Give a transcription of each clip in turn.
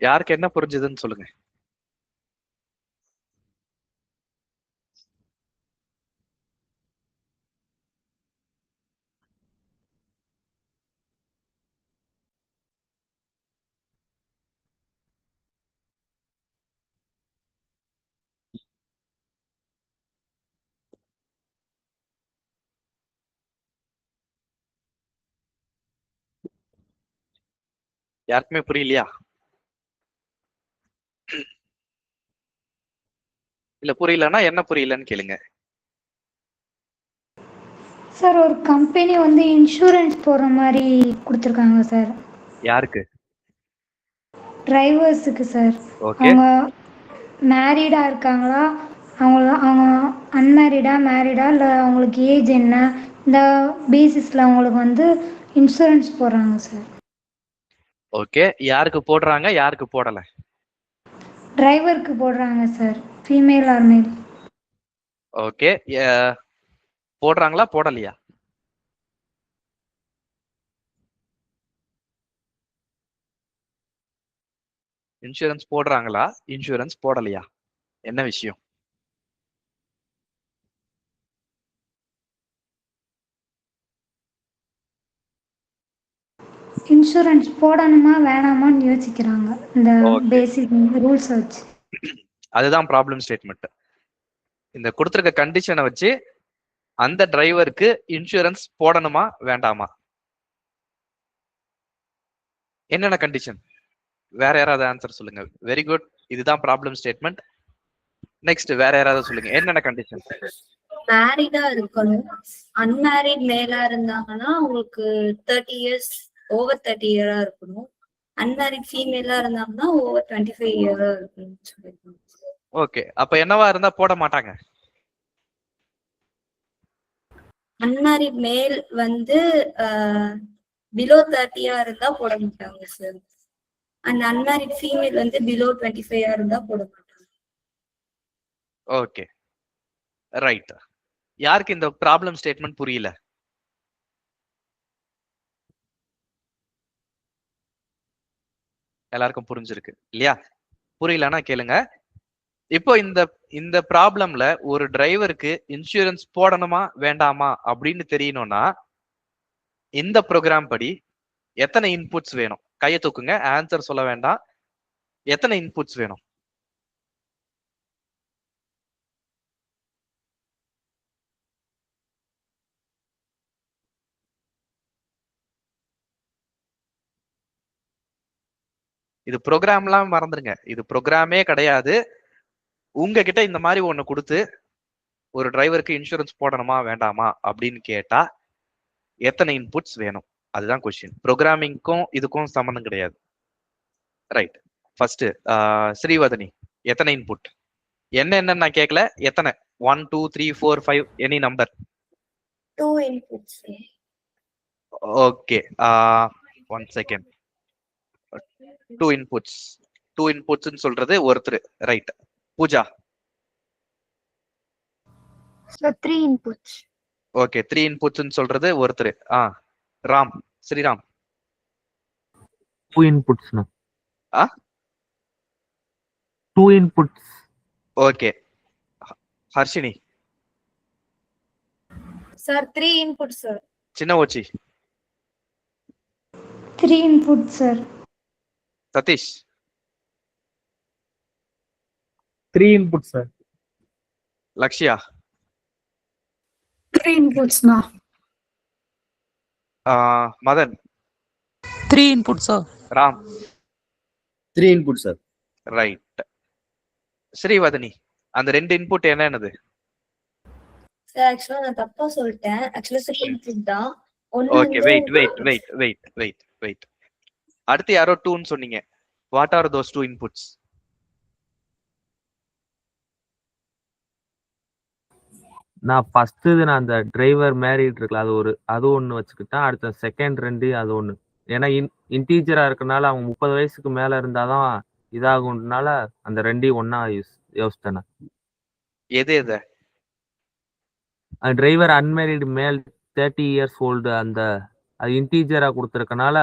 யாருக்கு என்ன புரிஞ்சுதுன்னு சொல்லுங்க. யாருக்குமே புரியலையா? இல்ல புரியலன்னா என்ன புரியலன்னு கேளுங்க. சார் ஒரு கம்பெனி வந்து இன்சூரன்ஸ் போடுற மாதிரி கொடுத்துருக்காங்க சார். யாருக்கு? டிரைவர்ஸுக்கு சார். ஓகே. அவங்க மேரீடா இருக்காங்களா, அவங்க அன்மேரீடா மேரீடா இல்லை அவங்களுக்கு ஏஜ் என்ன, இந்த பேசிஸில் அவங்களுக்கு வந்து இன்சூரன்ஸ் போடுறாங்க சார். ஓகே, யாருக்கு போடுறாங்க யாருக்கு போடல? டிரைவருக்கு போடுறாங்க சார், ஃபீமேல் ஆர் மேல். ஓகே, போடுறாங்களா போடலையா? இன்சூரன்ஸ் போடுறாங்களா இன்சூரன்ஸ் போடலையா? என்ன விஷயம்? இன்சூரன்ஸ் போடணுமா வேணாமான்னு யோசிக்கிறாங்க இந்த ஓகே, பேசிக் ரூல்ஸ் வச்சு. அதுதான் ப்ராப்ளம் ஸ்டேட்மெண்ட். இந்த கொடுத்துருக்க கண்டிஷனை வச்சு அந்த டிரைவருக்கு இன்சூரன்ஸ் போடணுமா வேண்டாமா? என்னென்ன கண்டிஷன்? வேற யாராவது ஆன்சர் சொல்லுங்க. வெரி குட், இதுதான் ப்ராப்ளம் ஸ்டேட்மெண்ட். நெக்ஸ்ட் வேற யாராவது சொல்லுங்க, என்னென்ன கண்டிஷன்? மேரிடா இருக்கணும். அன்மேரிட் மேலா இருந்தாங்கன்னா உங்களுக்கு 30 இயர்ஸ் ஓவர் 30 இயரா இருக்கணும். அன்மேரிட் ஃபீமேலா இருந்தாங்கன்னா ஓவர் 25 இயரா இருக்கணும்னு சொல்லிருக்காங்க. ஓகே, அப்ப என்னவா இருந்தா போட மாட்டாங்க? அன்மேரிட் மேல் வந்து பிலோ 30 இருந்தா போட மாட்டாங்க சார். அண்ட் அன்மேரிட் ஃபீமேல் வந்து பிலோ 25 இருந்தா போட மாட்டாங்க. Okay, right. யாருக்கு இந்த ப்ராப்ளம் ஸ்டேட்மெண்ட் புரியல? எல்லாருக்கும் புரிஞ்சிருக்கு இல்லையா? புரியலன்னா கேளுங்க. இப்போ இந்த ப்ராப்ளம்ல ஒரு டிரைவருக்கு இன்சூரன்ஸ் போடணுமா வேண்டாமா அப்படின்னு தெரியணும்னா இந்த ப்ரோக்ராம் படி எத்தனை இன்புட்ஸ் வேணும்? கையை தூக்குங்க, ஆன்சர் சொல்ல வேண்டாம். எத்தனை இன்புட்ஸ் வேணும்? இது ப்ரோக்ராம்லாம் மறந்துருங்க, இது ப்ரோக்ராமே கிடையாது. உங்ககிட்ட இந்த மாதிரி ஒண்ணு கொடுத்து ஒரு டிரைவருக்கு இன்சூரன்ஸ் போடணுமா வேண்டாமா அப்படின்னு கேட்டா எத்தனை இன்புட்ஸ் வேணும்? அதுதான் கொஸ்டின். ப்ரோக்ராமிங்க்கும் இதுக்கும் சம்மந்தம் கிடையாது. ரைட். ஃபர்ஸ்ட் ஸ்ரீவதனி, எத்தனை இன்புட்? என்னன்னு நான் கேட்கல, எத்தனை? 1 2 3 4 5 any number? 2 inputs. Okay, 1 second. 2 inputs. 2 inputs சொல்றது ஒருத்தர். Right. Pooja? So 3 inputs. Okay, 3 inputs சொல்றது ஒருத்தர். ராம், ஸ்ரீராம்? 2 inputs. ஆ 2 inputs. Okay. Harshini? Sir 3 inputs sir. சின்ன ஓச்சி? 3 inputs sir. Satish? 3 inputs sir. Lakshya? 3 inputs na. Madan? 3 inputs sir. Ram? 3 inputs sir. Right. Srivathani, அந்த 2 இன்புட் என்னது? சார் ஆக்சுவலா நான் தப்பா சொல்லிட்டேன். ஆக்சுவலா செகண்ட் இன்புட் தான். Okay, wait. அடுத்து யாரோ 2ன்னு சொன்னீங்க. What are those 2 inputs? நான் ஃபர்ஸ்ட் நான் அந்த டிரைவர் மேரிட் இருக்குல்ல, அது ஒண்ணு வச்சுக்கிட்டேன். அடுத்த செகண்ட் 2 அது ஒண்ணு. ஏன்னா இன்டீஜரா இருக்கனால அவங்க 30 வயசுக்கு மேல இருந்தாதான் இதாகும்னால அந்த 2 ஒண்ணா யோசித்தேன். எது எது? டிரைவர் அன்மேரிட் மேல் 30 இயர்ஸ் ஓல்டு, அந்த அது இன்டீஜரா கொடுத்துருக்கனால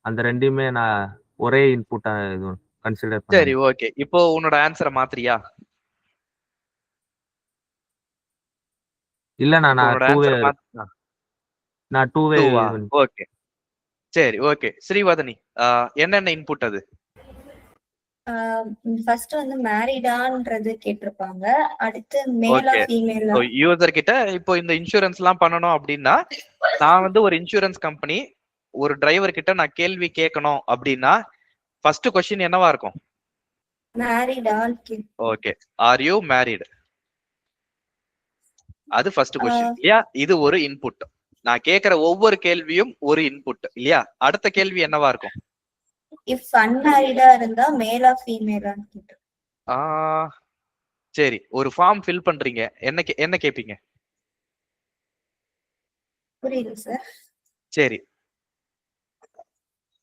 அந்த 2மே நான் ஒரே இன்புட்டா இது கன்சிடர் சரி பண்ணணும். ஓகே, இப்போ உன்னோட ஆன்சரை மாத்திரியா? இல்லண்ணா இப்போ நான் உன்னோட டூவே ஆன்சரை மாத்தினா நான் டூவே டூவா? ஓகே சரி ஓகே. ஸ்ரீவதனி, என்னென்ன இன்புட் அது? ஃபர்ஸ்ட் வந்து மேரிடான்றது கேட்டிருப்பாங்க. அடுத்து மேலா ஓகே, ஃபீமேலா. யூசர் கிட்ட இப்போ இந்த இன்சூரன்ஸ் எல்லாம் பண்ணணும் அப்படின்னா, நான் வந்து ஒரு இன்சூரன்ஸ் கம்பெனி ஒரு டிரைவர் கிட்ட நான் கேள்வி கேட்கணும் அப்படின்னா ஃபர்ஸ்ட் கொஸ்டின் என்னவா இருக்கும்? மேரிடான் ஓகே, ஆர் யூ மேரிட்? அது ஃபர்ஸ்ட் கொஸ்டின் இல்லையா? இது ஒரு இன்புட். நான் கேட்கிற ஒவ்வொரு கேள்வியும் ஒரு இன்புட் இல்லையா? அடுத்த கேள்வி என்னவா இருக்கும்? இஃப் அன்மேரிடா இருந்தா மேலா ஃபீமேலான்னு கேட்டு. சரி, ஒரு ஃபார்ம் ஃபில் பண்றீங்க, என்ன கேப்பீங்க? புரியுது சார். சரி,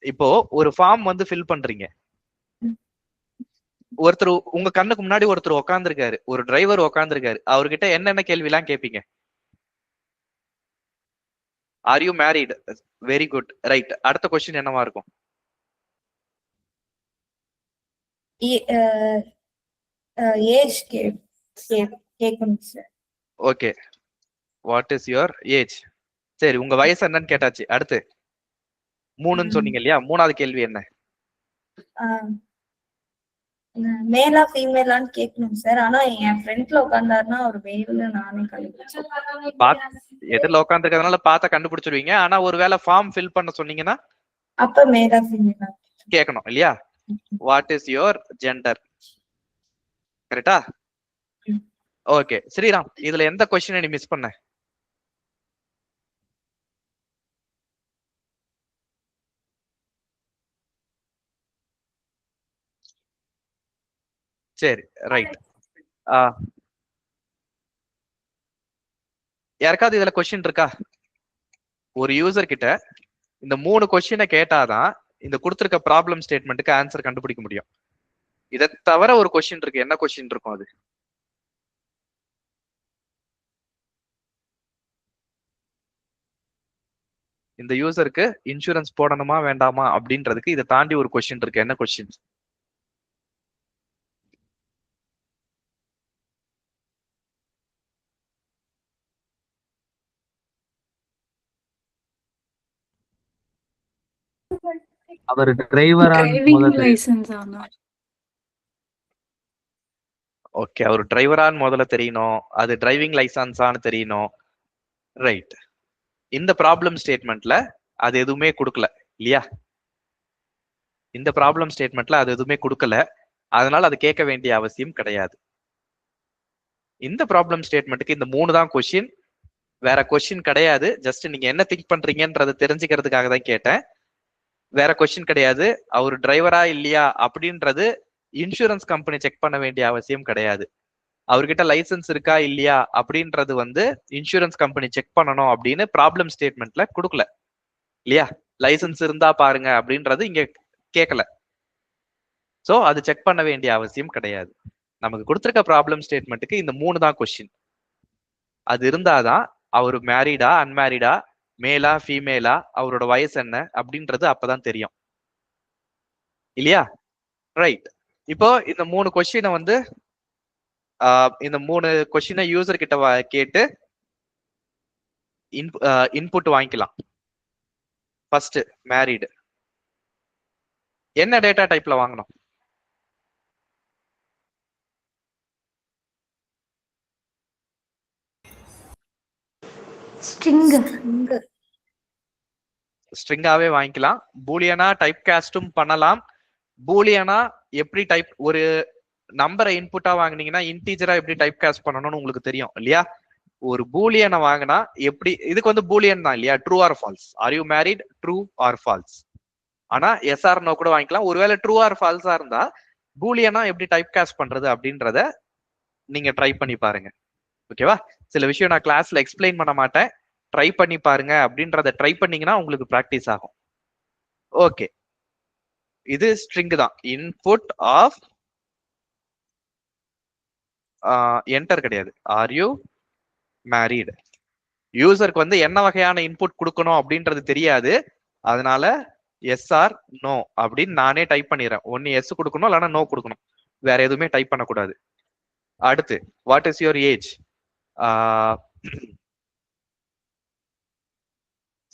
இப்போ ஒரு ஃபார்ம் வந்து ஃபில் பண்றீங்க. ஒருத்தர் உங்க கண்ணுக்கு முன்னாடி ஒருத்தர் உட்கார்ந்துருக்காரு, ஒரு டிரைவர் உட்கார்ந்துருக்காரு. அவர்கிட்ட என்னென்ன கேள்வி எல்லாம் கேட்பீங்க? R you married? Very good, right. அடுத்த கொஸ்டின் என்னவா இருக்கும்? ஏஜ் கேட்கணும் sir. Okay, what is your age? சரி, உங்க வயசு என்னன்னு கேட்டாச்சு. அடுத்து 3ன்னு சொன்னீங்க இல்லையா? மூணாவது கேள்வி என்ன? மேலா ஃபீமேலான்னு கேட்கணும் சார். ஆனா என் ஃப்ரெண்ட்ல உட்கார்ந்தாருன்னா அவர் மேல்னு நானே கண்டுபிடிச்சேன். எதிரில் உட்காந்துருக்கிறதுனால பார்த்தா கண்டுபிடிச்சிருவீங்க. ஆனா ஒருவேளை ஃபார்ம் ஃபில் பண்ண சொன்னீங்கன்னா அப்ப மேலா ஃபீமேலா கேட்கணும் இல்லையா? What is your gender? கரெக்டா? ஓகே ஸ்ரீராம், இதுல எந்த கொஸ்டினை நீ மிஸ் பண்ண? சரி ரைட். யாருக்காவது இதுல கொஸ்டின் இருக்கா? ஒரு யூசர் கிட்ட இந்த 3 கொஸ்டினை கேட்டாதான் இந்த கொடுத்திருக்க ப்ராப்ளம் ஸ்டேட்மெண்ட்டுக்கு ஆன்சர் கண்டுபிடிக்க முடியும். இதை தவிர ஒரு கொஸ்டின் இருக்கு. என்ன கொஸ்டின் இருக்கும் அது? இந்த யூசருக்கு இன்சூரன்ஸ் போடணுமா வேண்டாமா அப்படின்றதுக்கு இதை தாண்டி ஒரு கொஸ்டின் இருக்கு. என்ன கொஸ்டின்? அவர் டிரைவரா ஓகே, அவர் டிரைவரான்னு முதல்ல தெரியணும். அது டிரைவிங் லைசன்ஸான்னு தெரியணும். ரைட். இந்த ப்ராப்ளம் ஸ்டேட்மெண்ட்ல அது எதுவுமே கொடுக்கல இல்லையா? இந்த ப்ராப்ளம் ஸ்டேட்மெண்ட்ல அது எதுவுமே கொடுக்கல. அதனால அது கேட்க வேண்டிய அவசியம் கிடையாது. இந்த ப்ராப்ளம் ஸ்டேட்மெண்ட்டுக்கு இந்த 3 தான் கொஸ்டின், வேற கொஸ்டின் கிடையாது. ஜஸ்ட் நீங்க என்ன திங்க் பண்றீங்கன்றதை தெரிஞ்சுக்கிறதுக்காக தான் கேட்டேன். வேற கொஸ்டின் கிடையாது. அவர் டிரைவரா இல்லையா அப்படின்றது இன்சூரன்ஸ் கம்பெனி செக் பண்ண வேண்டிய அவசியம் கிடையாது. அவர்கிட்ட லைசன்ஸ் இருக்கா இல்லையா அப்படின்றது வந்து இன்சூரன்ஸ் கம்பெனி செக் பண்ணணும் அப்படின்னு ப்ராப்ளம் ஸ்டேட்மெண்ட்ல கொடுக்கல இல்லையா? லைசன்ஸ் இருந்தா பாருங்க அப்படின்றது இங்க கேட்கல. சோ அது செக் பண்ண வேண்டிய அவசியம் கிடையாது. நமக்கு கொடுத்திருக்க ப்ராப்ளம் ஸ்டேட்மெண்ட்டுக்கு இந்த 3 தான் கொஸ்டின். அது இருந்தாதான் அவர் மேரிடா அன்மேரிடா, மேலா ஃபீமேலா, அவரோட வயசு என்ன அப்படின்றது அப்பதான் தெரியும் இல்லையா? ரைட். இப்போ இந்த 3 கொஸ்டினை வந்து இந்த 3 கொஸ்டினை யூசர் கிட்ட கேட்டு இன்புட் வாங்கிக்கலாம். First married. என்ன டேட்டா டைப்ல வாங்கணும்? ஸ்ட்ரிங்காவே வாங்கிக்கலாம். பூலியனா டைப் காஸ்டும் பண்ணலாம். பூலியனா எப்படி டைப், ஒரு நம்பரை இன்புட்டா வாங்கினீங்கன்னா இன்டீஜரா எப்படி டைப் காஸ்ட் பண்ணணும்னு உங்களுக்கு தெரியும் இல்லையா? ஒரு பூலியனை வாங்கினா எப்படி, இதுக்கு வந்து பூலியன் தான் இல்லையா? True or false. R you married? True or false. ஆனா எஸ் ஆர் நோ கூட வாங்கிக்கலாம். ஒருவேளை ட்ரூ ஆர் ஃபால்ஸா இருந்தா பூலியனா எப்படி டைப் காஸ்ட் பண்றது அப்படின்றத நீங்க ட்ரை பண்ணி பாருங்க. ஓகேவா? சில விஷயம் நான் கிளாஸ்ல எக்ஸ்பிளைன் பண்ண மாட்டேன், ட்ரை பண்ணி பாருங்க. அப்படின்றத ட்ரை பண்ணீங்கன்னா உங்களுக்கு ப்ராக்டிஸ் ஆகும். ஓகே, இது ஸ்ட்ரிங் தான். இன்புட் ஆஃப் என்டர் கிடையாது. Are you married? யூசருக்கு வந்து என்ன வகையான இன்புட் கொடுக்கணும் அப்படின்றது தெரியாது. அதனால எஸ் ஆர் நோ அப்படின்னு நானே டைப் பண்ணிடுறேன். ஒன்னு எஸ் கொடுக்கணும் இல்லைன்னா நோ கொடுக்கணும், வேற எதுவுமே டைப் பண்ணக்கூடாது. அடுத்து what is your age?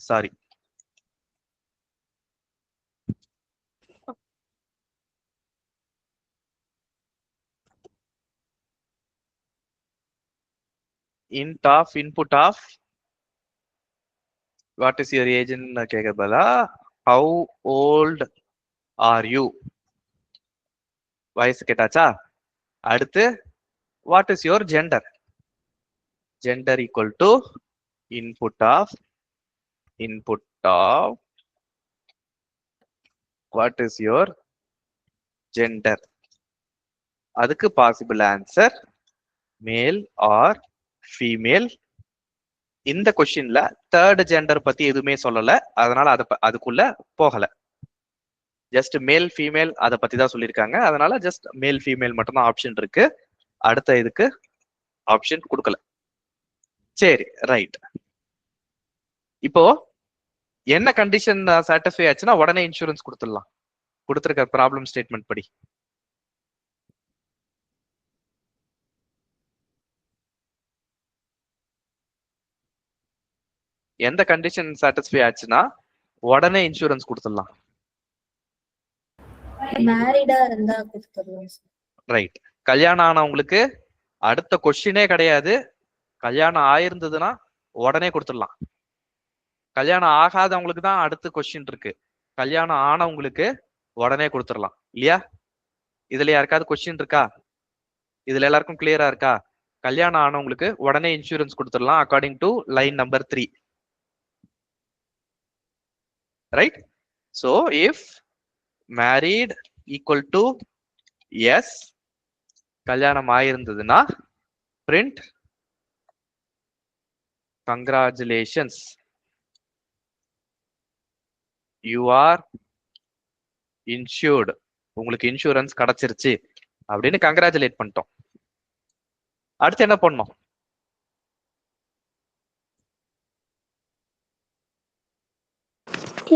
Sorry, int of input of what is your ஏஜ்ன்னு கேட்க பதிலா ஹவு ஓல்ட் ஆர் யூ, வயசு கேட்டாச்சா? அடுத்து what is your gender? Gender equal to input of what is your gender. அதுக்கு possible answer male or female. இந்த கொஸ்டின்ல third gender பத்தி எதுவுமே சொல்லல, அதனால அதுக்குள்ள போகல. ஜஸ்ட் மேல் ஃபீமேல் அதை பத்தி தான் சொல்லியிருக்காங்க, அதனால ஜஸ்ட் மேல் ஃபீமேல் மட்டும் தான் ஆப்ஷன் இருக்கு. அடுத்த இதுக்கு ஆப்ஷன் கொடுக்கல. சரி, ரைட். இப்போ என்ன கண்டிஷன் சாட்டிஸ்ஃபை ஆச்சுன்னா உடனே இன்சூரன்ஸ் கொடுத்துடலாம், கொடுத்துருக்க ப்ராப்ளம் ஸ்டேட்மெண்ட் படி. எந்த கண்டிஷன் சாட்டிஸ்ஃபை ஆச்சுன்னா உடனே இன்சூரன்ஸ் கொடுத்துடலாம்? மேரிடா இருந்தா கொடுத்துடலாம். ரைட். கல்யாணம் ஆனவங்களுக்கு அடுத்த கொஸ்டினே கிடையாது. கல்யாணம் ஆயிருந்ததுன்னா உடனே கொடுத்துடலாம். கல்யாணம் ஆகாதவங்களுக்கு தான் அடுத்த கொஸ்டின் இருக்கு. கல்யாணம் ஆனவங்களுக்கு உடனே கொடுத்துடலாம் இல்லையா? இதுல யாருக்காவது கொஸ்டின் இருக்கா? இதுல எல்லாருக்கும் கிளியரா இருக்கா? கல்யாணம் ஆனவங்களுக்கு உடனே இன்சூரன்ஸ் கொடுத்துடலாம் according to line number 3. Right. So if married equal to yes, கல்யாணம் ஆயிருந்ததுன்னா print congratulations, you are insured, உங்களுக்கு இன்சூரன்ஸ் கிடைச்சிருச்சு அப்படின்னு கங்க்ராச்சுலேட் பண்ணிட்டோம். அடுத்து என்ன பண்ணோம்?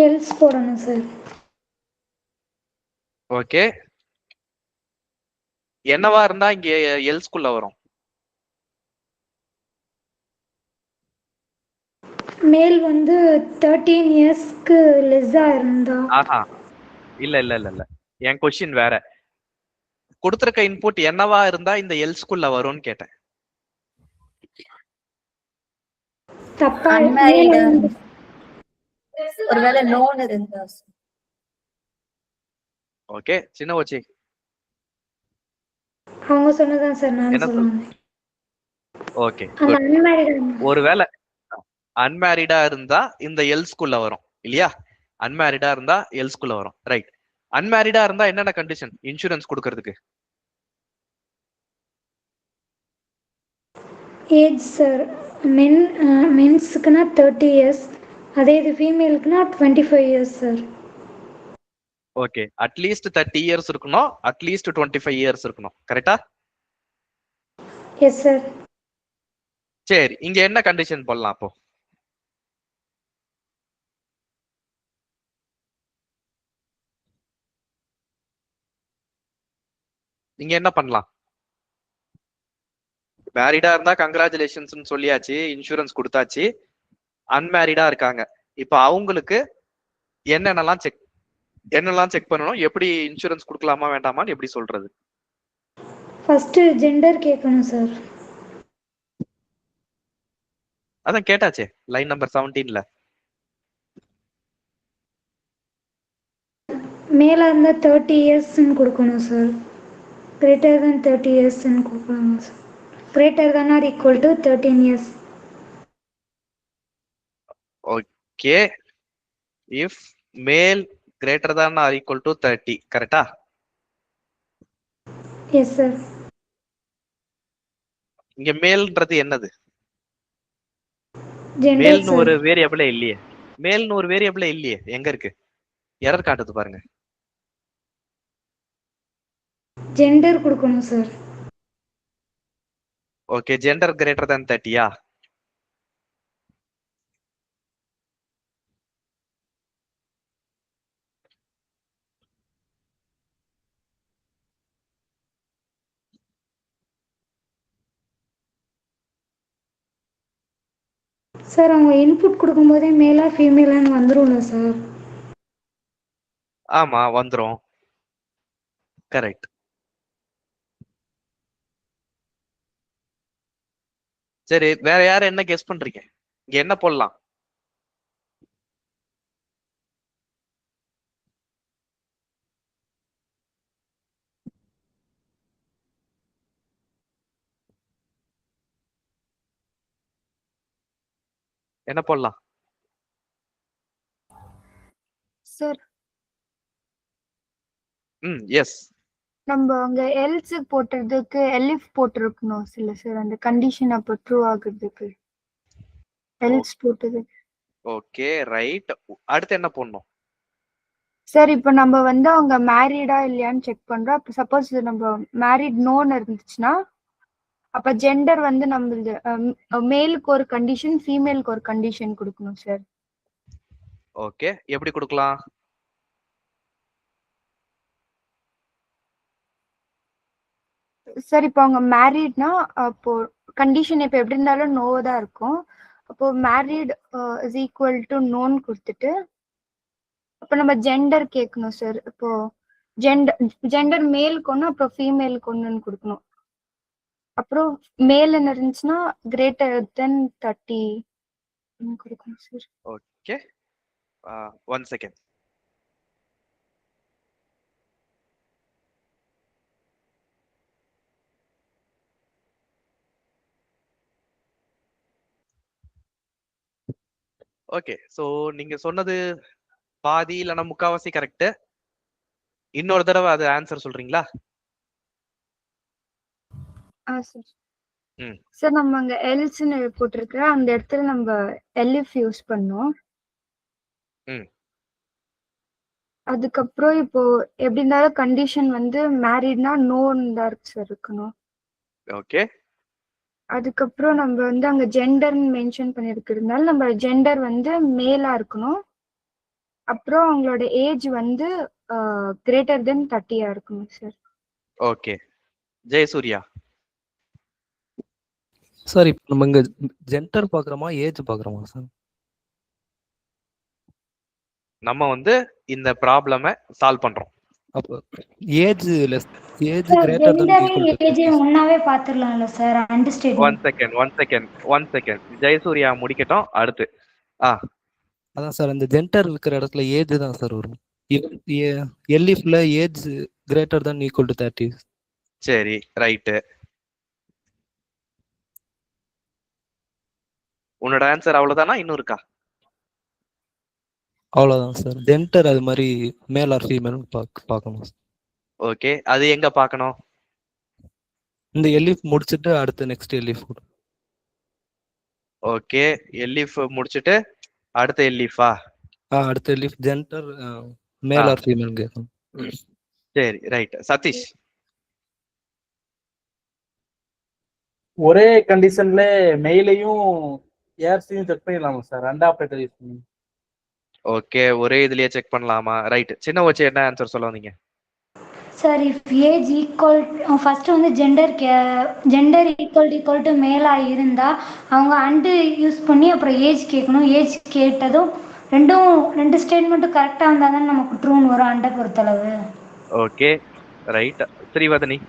எல்ஸ் போடணும் சார். ஓகே, என்னவா இருந்தா இங்க எல்ஸ்குள்ள வரும்? மேல் வந்து 13 இயர்ஸ்க்கு லெஸ்ஸா இருந்தா. ஆஹா, இல்ல இல்ல இல்ல இல்ல, என் கொஸ்டின் வேற. கொடுத்திருக்க இன்புட் என்னவா இருந்தா இந்த எல்ஸ்குள்ள வரும்னு கேட்டேன். தப்பா ஒருவேளை லோன் இருந்தா. ஓகே, சின்ன வச்சி அவங்க சொன்னதான் சார் நான் என்ன சொல்லுவேன். ஓகே, அந்த அன்மேரிட் ஒருவேளை அன்மேரிடா இருந்தா இந்த எல்ஸ்குள்ள வரும் இல்லையா? அன்மேரிடா இருந்தா எல்ஸ்குள்ள வரும். ரைட். அன்மேரிடா இருந்தா என்னென்ன கண்டிஷன் இன்சூரன்ஸ் கொடுக்கறதுக்கு? Age sir. மென்ஸுக்குன்னா 30 இயர்ஸ், அதே இது ஃபீமேலுக்குன்னா 25 years sir. Okay, at least 30 years இருக்கணும், அட்லீஸ்ட் 25 இயர்ஸ் இருக்கணும். கரெக்டா? Yes sir. சரி, இங்க என்ன கண்டிஷன் போடலாம் அப்போ? நீங்க என்ன பண்ணலாம்? மேரிடா இருந்தா கங்க்ராச்சுலேஷன்ஸ் சொல்லியாச்சு, இன்சூரன்ஸ் கொடுத்தாச்சு. அன்மேரிடா இருக்காங்க, இப்ப அவங்களுக்கு என்னென்னலாம் செக் பண்ணணும்? எப்படி இன்சூரன்ஸ் கொடுக்கலாமா வேண்டாமான்னு எப்படி சொல்றது? ஃபர்ஸ்ட் ஜெண்டர் கேட்கணும் சார். அதான் கேட்டாச்சே லைன் நம்பர் 17ல. மேல இருந்தா 30 இயர்ஸ்ன்னு கொடுக்கணும் சார். கிரேட்டர் than 30 இயர்ஸ்ன்னு கொடுக்கணும் sir. Greater than or equal to 13 years. Okay, if male greater than or equal to 30. கரெக்டா? Yes sir. இங்க மேல்ன்றது என்னது? ஜெண்டர் மேல்னு ஒரு சார். வேரியபிளே இல்லையே. மேல்னு ஒரு வேரியபிளே இல்லையே, எங்க இருக்கு? எரர் காட்டுது பாருங்க. ஜெண்டர் கொடுக்கணும் sir. Okay, gender greater than 30யா? சார் அவங்க இன்புட் கொடுக்கும்போதே மேலா ஃபீமேலான்னு வந்துரும்ல சார்? ஆமா வந்துரும். கரெக்ட். சரி, வேற யாரும் என்ன கெஸ் பண்றீங்க? இங்க என்ன போடலாம்? என்ன போடலாம்? Sir yes. நம்ம அங்க எல்ஸ் போட்டுறதுக்கு எலிஃப் போட்டிருக்கணும் சில சார், அந்த கண்டிஷன் அப்போ ட்ரூ ஆகுறதுக்கு எல்ஸ் போட்டது. Okay right. அடுத்து என்ன போடணும்? சார் இப்போ நம்ம வந்து அவங்க மேரீடா இல்லையான்னு செக் பண்றோம். அப்போ சப்போஸ் நம்ம மேரிட் நோன்னு இருந்துச்சுன்னா அப்ப ஜெண்டர் வந்து நம்மளுது மேலுக்கு ஒரு கண்டிஷன், ஃபீமேலுக்கு ஒரு கண்டிஷன் கொடுக்கணும் சார். ஓகே, எப்படி கொடுக்கலாம்? சார் இப்போ அவங்க மேரீட்னா அப்போ கண்டிஷன் இப்போ எப்படி இருந்தாலும் நோ தான் இருக்கும். அப்போ மேரீட் இஸ் ஈக்குவல் டு நோன்னு கொடுத்துட்டு அப்போ நம்ம ஜெண்டர் கேட்கணும் சார். இப்போ ஜெண்டர் மேலுக்கு ஒன்று அப்புறம் ஃபீமேலுக்கு ஒன்றுன்னு கொடுக்கணும். அப்புறம் மேல் என்ன இருந்துச்சுன்னா கிரேட்டர் தென் 30 கொடுக்கணும் sir. Okay, 1 second. Okay, so நீங்க சொன்னது பாதி இல்லைன்னா முக்காவாசி கரெக்ட். இன்னொரு தடவை அது ஆன்சர் சொல்றீங்களா? சார் ம். சார் நம்ம அங்க எல்ஸ்ன்னு போட்டிருக்கிற அந்த இடத்துல நம்ம எல்இஃப் யூஸ் பண்ணோம். ம். அதுக்கப்புறம் இப்போ எப்படி இருந்தாலும் கண்டிஷன் வந்து மேரிட்னா நோன்னு தான் இருக்கு சார் இருக்கணும். ஓகே. அதுக்கப்புறம் நம்ம வந்து அங்க ஜெண்டர்னு மென்ஷன் பண்ணிருக்கிறதுனால நம்ம ஜெண்டர் வந்து மேலா இருக்கணும். அப்புறம் அவங்களோட ஏஜ் வந்து கிரேட்டர் தென் 30 இருக்கணும் சார். ஓகே, ஜெயசூர்யா. சார் இப்போ நம்ம இங்க ஜெண்டர் பாக்குறோமா ஏஜ் பாக்குறோமா சார்? நம்ம வந்து இந்த ப்ராப்ளமை சால்வ் பண்றோம். அப்போ age age sir greater than ஜெண்டரையும் equal to ஏஜையும் ஒன்றாவே பார்த்துடலாம்ல சார்? ஒன் செகண்ட் ஜெயசூர்யா முடிக்கட்டும். அடுத்து அதான் சார் அந்த ஜெண்டர் இருக்கிற இடத்துல ஏஜ் தான் சார் வரும். எல்இஃப்ல age greater than equal to 30. சரி ரைட்டு. உன்னோட ஆன்சர் அவ்வளவுதானா? இன்னும் இருக்கா? அவ்வளவுதான் சார். ஜெண்டர் அது மாதிரி மேல் ஆர் ஃபீமேல் பார்க்கணும். ஓகே, அது எங்க பார்க்கணும்? இந்த எல்இஃப் முடிச்சிட்டு அடுத்து நெக்ஸ்ட் எல்இஃப். ஓகே, எல்இஃப் முடிச்சிட்டு அடுத்த எல்இஃபா? அடுத்த எல்இஃப் ஜெண்டர் மேல் ஆர் ஃபீமேல் கேட்கணும். சரி ரைட். சதீஷ். ஒரே கண்டிஷன்ல மெயிலையும் ஏர்ஸையும் செக் பண்ணிடலாமா சார்? ரெண்டு ஆப்ரேட்டர் யூஸ் பண்ணி. ஓகே, ஒரே இதுலயே செக் பண்ணலாமா? ரைட். சின்ன வச்சு என்ன ஆன்சர் சொல்ல வந்தீங்க? Sir if age equal first வந்து ஜெண்டர் ஈக்குவல் டு மேலாக இருந்தால் அவங்க அண்டு யூஸ் பண்ணி அப்புறம் ஏஜ் கேட்கணும். ஏஜ் கேட்டதும் ரெண்டு ஸ்டேட்மெண்ட்டும் கரெக்டாக இருந்தால் தானே நமக்கு ட்ரூன்னு வரும் அண்டை பொறுத்தளவு. Okay right. Srivathani.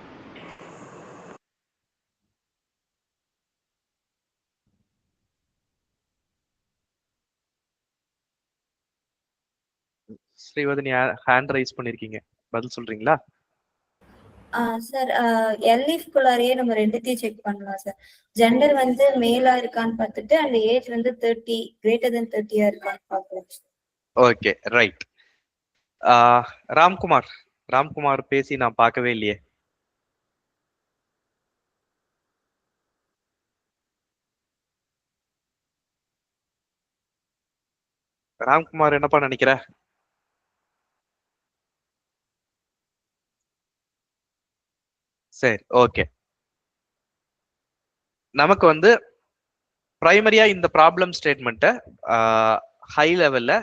Srivathani hand raise பண்ணிருக்கீங்க, பதில் சொல்றீங்களா? சார் எல்இஃப் குள்ளாரையே நம்ம ரெண்டுத்தையும் செக் பண்ணலாம் சார். ஜெண்டர் வந்து மேலா இருக்கான்னு பார்த்துட்டு அந்த ஏஜ் வந்து 30 கிரேட்டர் தென் 30 இருக்கான்னு பார்க்கலாம். Okay right. ராம்குமார் பேசி நான் பார்க்கவே இல்லையே. ராம்குமார் என்னப்பா நினைக்கிற? சரி ஓகே. நமக்கு வந்து பிரைமரியா இந்த ப்ராப்ளம் ஸ்டேட்மெண்ட்டை ஹை லெவல்ல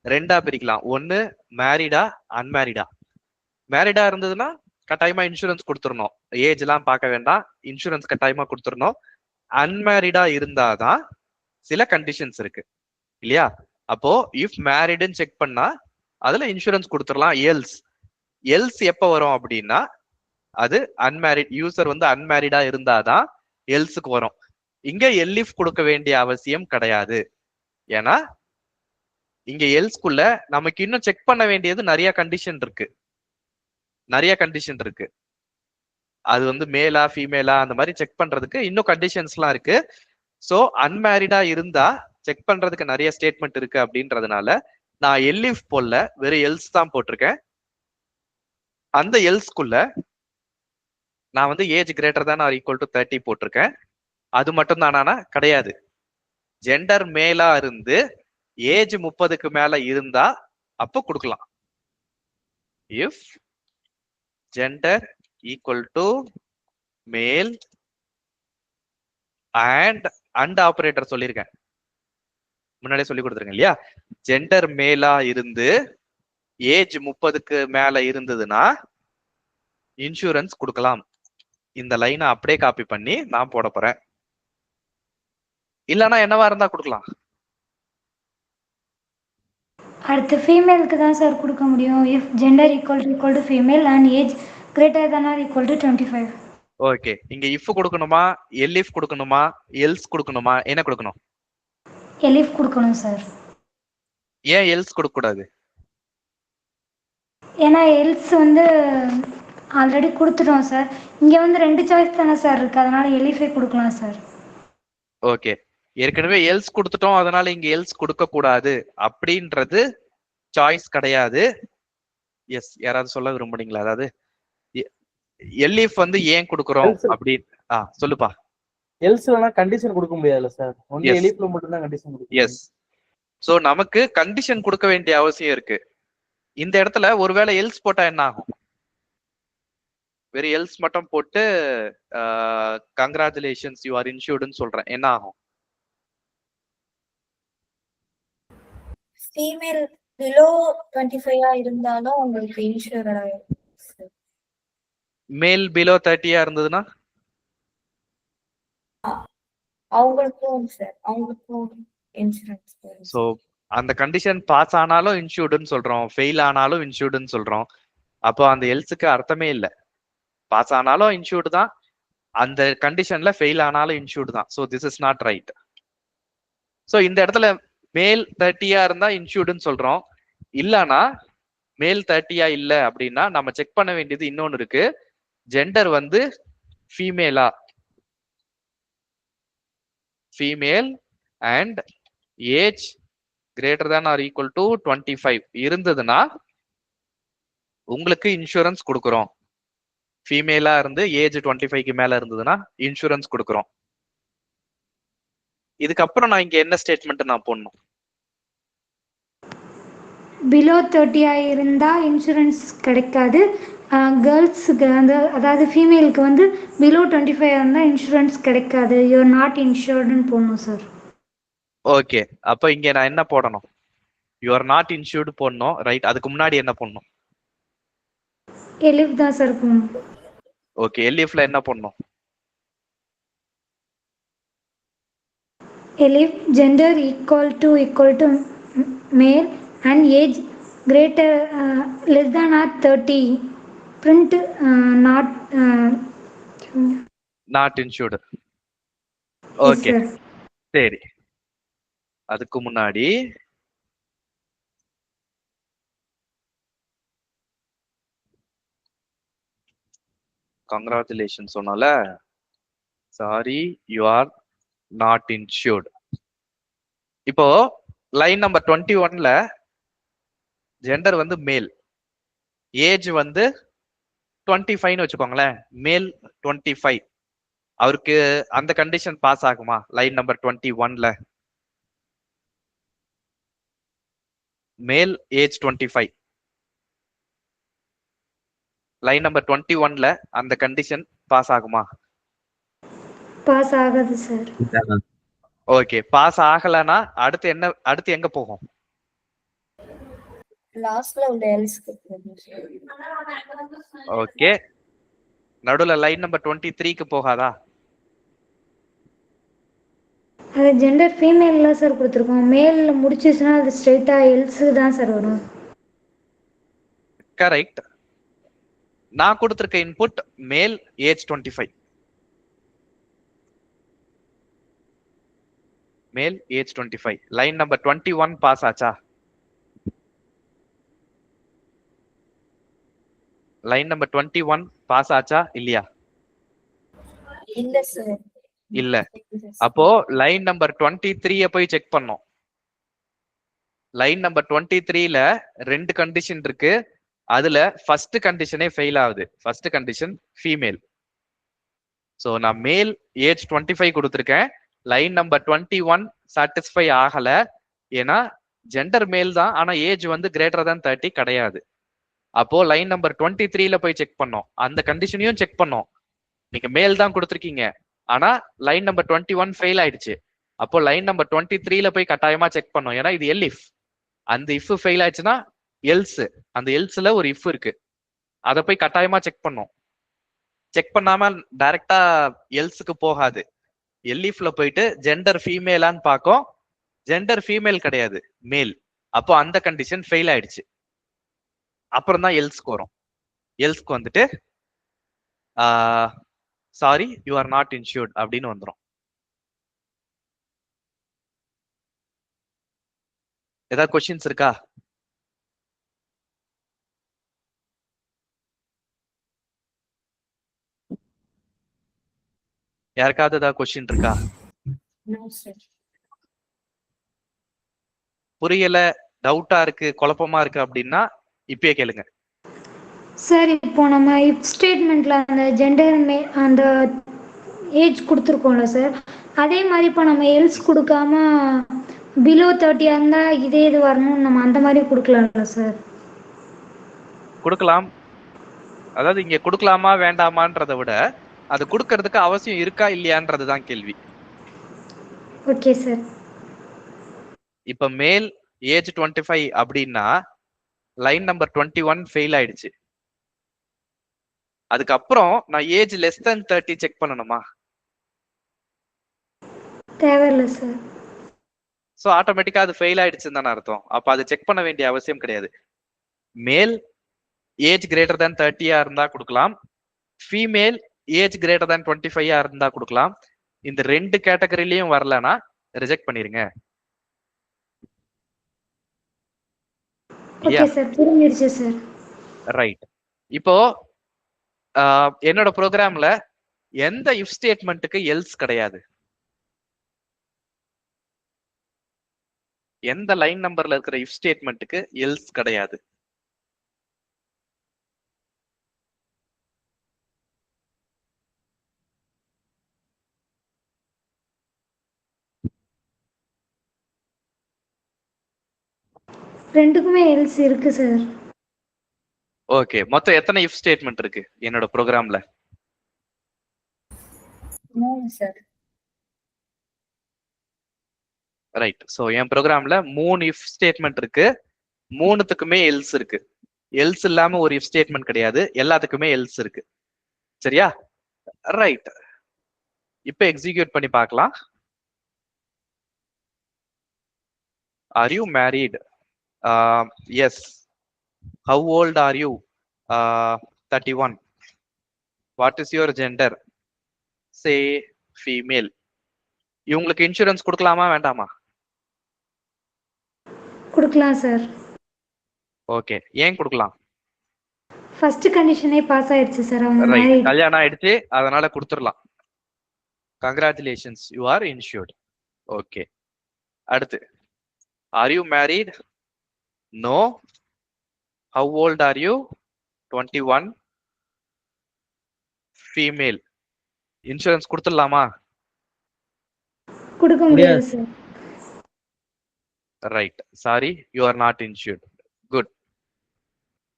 ரெண்டா பிரிக்கலாம். ஒன்னு மேரிடா அன்மேரிடா. மேரிடா இருந்ததுன்னா கட்டாயமா இன்சூரன்ஸ் கொடுத்துடணும், ஏஜ் எல்லாம் பார்க்க வேண்டாம், இன்சூரன்ஸ் கட்டாயமா கொடுத்துடணும். அன்மேரிடா இருந்தாதான் சில கண்டிஷன்ஸ் இருக்கு இல்லையா? அப்போ இஃப் மேரிடுன்னு செக் பண்ணா அதுல இன்சூரன்ஸ் கொடுத்துடலாம். எல்ஸ் எப்ப வரும் அப்படின்னா அது அன்மேரிட் யூசர் வந்து அன்மேரிடா இருந்தாதான் எல்ஸுக்கு வரும். இங்க எல்இஃப் கொடுக்க வேண்டிய அவசியம் கிடையாது. ஏன்னா இங்க எல்ஸ்குள்ள நமக்கு இன்னும் செக் பண்ண வேண்டியது நிறைய கண்டிஷன் இருக்கு. அது வந்து மேலா ஃபீமேலா அந்த மாதிரி செக் பண்றதுக்கு இன்னும் கண்டிஷன்ஸ்லாம் இருக்கு. ஸோ அன்மேரிடா இருந்தா செக் பண்றதுக்கு நிறைய ஸ்டேட்மெண்ட் இருக்கு அப்படின்றதுனால நான் எல்இஃப் போடல, வெறும் எல்ஸ் தான் போட்டிருக்கேன். அந்த எல்ஸ்குள்ள நான் வந்து age greater than R equal to 30 போட்டிருக்கேன். அது மட்டும் தானா? கிடையாது. ஜெண்டர் மேலா இருந்து ஏஜ் 30க்கு மேல இருந்தா அப்போ கொடுக்கலாம். If gender equal to male and operator சொல்லியிருக்கேன், முன்னாடியே சொல்லி கொடுத்துருங்க இல்லையா? ஜெண்டர் மேலா இருந்து ஏஜ் 30க்கு மேல இருந்ததுன்னா இன்சூரன்ஸ் கொடுக்கலாம். இந்த லைனை அப்படியே காப்பி பண்ணி நான் போட போறேன். இல்லைன்னா என்னவா இருந்தா கொடுக்கலாம்? அடுத்து ஃபீமேலுக்கு தான் சார் கொடுக்க முடியும். If gender equal to female and age greater than or equal to 25. Okay, இங்க இஃப் கொடுக்கணுமா, எல்இஃப் கொடுக்கணுமா, எல்ஸ் கொடுக்கணுமா, என்ன கொடுக்கணும்? எலிஃப் கொடுக்கணும் சார். ஏன் எல்ஸ் கொடுக்க கூடாது? ஏன்னா எல்ஸ் வந்து ஆல்ரெடி கொடுத்துட்டோம் சார். இங்கே வந்து 2 சாய்ஸ் தானே சார் இருக்கு, அதனால எலிஃபே கொடுக்கலாம் சார். ஓகே, ஏற்கனவே எல்ஸ் கொடுத்துட்டோம், அதனால இங்க எல்ஸ் கொடுக்க கூடாது அப்படின்றது சாய்ஸ் கிடையாது. எஸ், யாராவது சொல்ல விரும்புறீங்களா? அதாவது எல்இஃப் வந்து ஏன் கொடுக்குறோம் அப்படி சொல்லுப்பா. எல்ஸ்லனா கண்டிஷன் கொடுக்க முடியாதுல சார், ஒன்லி எலிஃப்ல மட்டும் தான் கண்டிஷன் கொடுக்க முடியும். எஸ், சோ நமக்கு கண்டிஷன் கொடுக்க வேண்டிய அவசியம் இருக்கு. இந்த இடத்துல ஒருவேளை எல்ஸ் போட்டா என்ன ஆகும்? வெறும் எல்ஸ் மட்டும் போட்டு கங்க்ராச்சுலேஷன்ஸ் யூ ஆர் இன்சூர்டுன்னு சொல்றேன், என்ன ஆகும்? ஃபீமேல் பிலோ 25 இருந்தாலும் உங்களுக்கு இன்சூர் ஆகும். மேல் பிலோ 30 இருந்ததுன்னா அவங்களுக்கும் சார், அவங்களுக்கும் இன்சூரன்ஸ். சோ அந்த கண்டிஷன் பாஸ் ஆனாலும் இன்சூர்டுன்னு சொல்றோம், ஃபெயில் ஆனாலும் இன்சூர்டுன்னு சொல்றோம். அப்போ அந்த எல்ஸுக்கு அர்த்தமே இல்லை. பாஸ் ஆனாலும் இன்சூர்டு தான், அந்த கண்டிஷன்ல ஃபெயில் ஆனாலும் இன்சூர்டு தான். So this is not right. So இந்த இடத்துல மேல் 30 இருந்தா இன்சூர்டுன்னு சொல்றோம். இல்லைன்னா மேல் 30 இல்லை அப்படின்னா நம்ம செக் பண்ண வேண்டியது இன்னொன்னு இருக்கு. ஜெண்டர் வந்து ஃபீமேலா, female and age greater than or equal to 25 இருந்ததுன்னா உங்களுக்கு இன்சூரன்ஸ் கொடுக்குறோம். ஃபீமேலா இருந்து ஏஜ் 25க்கு மேல இருந்ததுன்னா இன்சூரன்ஸ் கொடுக்குறோம். இதுக்கப்புறம் நான் இங்க என்ன ஸ்டேட்மெண்ட் நான் போடணும்? பிலோ 30 இருந்தா இன்சூரன்ஸ் கிடைக்காது. கேர்ள்ஸுக்கு வந்து, அதாவது ஃபீமேலுக்கு வந்து பிலோ 25 இருந்தால் இன்சூரன்ஸ் கிடைக்காது. யூஆர் நாட் இன்சூர்டுன்னு போடணும் சார். ஓகே, அப்போ இங்க நான் என்ன போடணும்? யூ ஆர் நாட் இன்சூர்டு போடணும், ரைட்? அதுக்கு முன்னாடி என்ன போடணும்? எலிஃப் தான் சார் போடணும். ஓகே, எல்இஃப்ல என்ன போடணும்? Elif gender equal to male and age greater less than or 30. Print not insured. Okay சரி, அதுக்கு முன்னாடி கங்க்ராச்சுலேஷன் சொன்னால, sorry you are not insured. இப்போ லைன் நம்பர் 21ல ஜெண்டர் வந்து மேல், ஏஜ் வந்து 25ன்னு வச்சுக்கோங்களேன். மேல் 25, அவருக்கு அந்த கண்டிஷன் பாஸ் ஆகுமா? லைன் நம்பர் 21ல மேல் ஏஜ் 25, லைன் நம்பர் 21ல அந்த கண்டிஷன் பாஸ் ஆகுமா? பாஸ் ஆகாது சார். ஓகே, பாஸ் ஆகலனா அடுத்து எங்க போகும்? லாஸ்ட்ல உள்ள எல்ஸ்க்கு. ஓகே, நடுவுல லைன் நம்பர் 23க்கு போகாதா? அது ஜெண்டர் ஃபீமேலில் சார் கொடுத்துருக்கோம். மேலில் முடிச்சிச்சுன்னா அது ஸ்ட்ரெயிட்டாக எல்ஸு தான் சார் வரும். கரெக்ட். நான் கொடுத்திருக்க இன்புட் மேல் ஏஜ் 25. மேல் ஏஜ் 25. லைன் நம்பர் 21 பாஸ் ஆச்சா? லைன் நம்பர் 21 பாஸ் ஆச்சா இல்லையா? இல்ல சார். இல்ல. அப்போ லைன் நம்பர் 23 போய் செக் பண்ணோம். லைன் நம்பர் 23ல 2 கண்டிஷன் இருக்கு. அதுல ஃபர்ஸ்ட் கண்டிஷனே ஃபெயில் ஆகுது. First condition female. சோ நான் மேல் ஏஜ் 25 கொடுத்திருக்கேன். லைன் நம்பர் 21 சாட்டிஸ்ஃபை ஆகல. ஏன்னா ஜெண்டர் மேல் தான், ஆனா ஏஜ் வந்து கிரேட்டர் than 30 கிடையாது. அப்போ லைன் நம்பர் 23ல போய் செக் பண்ணோம். அந்த கண்டிஷனையும் செக் பண்ணோம். நீங்க மேல் தான் கொடுத்துருக்கீங்க, ஆனா லைன் நம்பர் 21 ஃபெயில் ஆயிடுச்சு. அப்போ லைன் நம்பர் 23ல போய் கட்டாயமா செக் பண்ணோம். ஏன்னா இது எல் இஃப். அந்த இஃப் ஃபெயில் ஆயிடுச்சுன்னா எல்ஸ், அந்த எல்ஸ்ல ஒரு இஃப் இருக்கு, அதை போய் கட்டாயமா செக் பண்ணோம். செக் பண்ணாம டைரக்டா எல்ஸுக்கு போகாது. எல்இஃப்ல போயிட்டு ஜெண்டர் ஃபீமேலான்னு பார்க்கும். ஜெண்டர் ஃபீமேல் கிடையாது, மேல். அப்போ அந்த கண்டிஷன் ஃபெயில் ஆயிடுச்சு. அப்புறம் தான் எல்ஸ்க்கு வரும். எல்ஸ்க்கு வந்துட்டு sorry you are not insured அப்படின்னு வந்துடும். ஏதாவது கொஸ்டின்ஸ் இருக்கா? யாருக்காவது ஏதாவது கொஸ்டின் இருக்கா? புரியல, டவுட்டா இருக்கு, குழப்பமா இருக்கு அப்படின்னா இப்பயே கேளுங்க. சார் இப்போ நம்ம இஃப் ஸ்டேட்மெண்ட்ல அந்த ஜெண்டர் அந்த ஏஜ் கொடுத்துருக்கோம்ல சார், அதே மாதிரி இப்போ நம்ம எல்ஸ் கொடுக்காம பிலோ 30 இருந்தால் இதே இது வரணும்னு நம்ம அந்த மாதிரி கொடுக்கலாம்ல சார்? கொடுக்கலாம். அதாவது இங்க கொடுக்கலாமா வேண்டாமான்றதை விட அது கொடுக்கறதுக்கு அவசியம் இருக்கா இல்லையான்றதுதான் கேள்வி. Okay sir. இப்ப மேல் ஏஜ் 25 அப்படின்னா லைன் நம்பர் 21 ஃபெயில் ஆயிடுச்சு. அதுக்கப்புறம் நான் ஏஜ் லெஸ் than 30 செக் பண்ணணுமா? தேவையில்ல சார். ஸோ ஆட்டோமேட்டிக்கா அது ஃபெயில் ஆயிடுச்சுன்னு தானே அர்த்தம். அப்ப அது செக் பண்ண வேண்டிய அவசியம் கிடையாது. மேல் ஏஜ் கிரேட்டர் than 30 இருந்தா கொடுக்கலாம். ஃபீமேல் ஏஜ் கிரேட்டர் than 25 இருந்தா கொடுக்கலாம். இந்த 2 கேட்டகரிலையும் வரலன்னா ரிஜெக்ட் பண்ணிருங்க. ஓகே சார், புரிஞ்சிருச்சு சார். ரைட். இப்போ என்னோட ப்ரோக்ராம்ல எந்த இஃப் ஸ்டேட்மெண்ட்டுக்கு எல்ஸ் கிடையாது? எந்த லைன் நம்பர்ல இருக்கிற இஃப் ஸ்டேட்மெண்ட்டுக்கு எல்ஸ் கிடையாது? ரெண்டுக்குமே எல்ஸ் இருக்கு சார். ஓகே, மொத்தம் எத்தனை இஃப் ஸ்டேட்மெண்ட் இருக்கு என்னோட ப்ரோக்ராம்ல? 3 சார். ரைட். ஸோ என் ப்ரோக்ராம்ல 3 இஃப் ஸ்டேட்மெண்ட் இருக்கு. 3த்துக்குமே எல்ஸ் இருக்கு. எல்ஸ் இல்லாம ஒரு இஃப் ஸ்டேட்மெண்ட் கிடையாது, எல்லாத்துக்குமே எல்ஸ் இருக்கு. சரியா? ரைட். இப்போ எக்ஸிக்யூட் பண்ணி பார்க்கலாம். Are you married? Yes. How old are you? 31. What is your gender? Say female. இவங்களுக்கு இன்சூரன்ஸ் கொடுக்கலாமா வேண்டாமா? கொடுக்கலாம் சார். ஓகே, ஏன் கொடுக்கலாம்? ஃபர்ஸ்ட் கண்டிஷனே பாஸ் ஆயிடுச்சு சார். அவங்க ரைட், மேரிட். கல்யாணம் ஆயிடுச்சு, அதனால கொடுத்துடலாம். Congratulations, you are insured. Okay, அடுத்து are you married? No. How old are you? 21. Female. Insurance கொடுத்துடலாமா? கொடுக்க முடியாது sir. Right, sorry you are not insured. Good.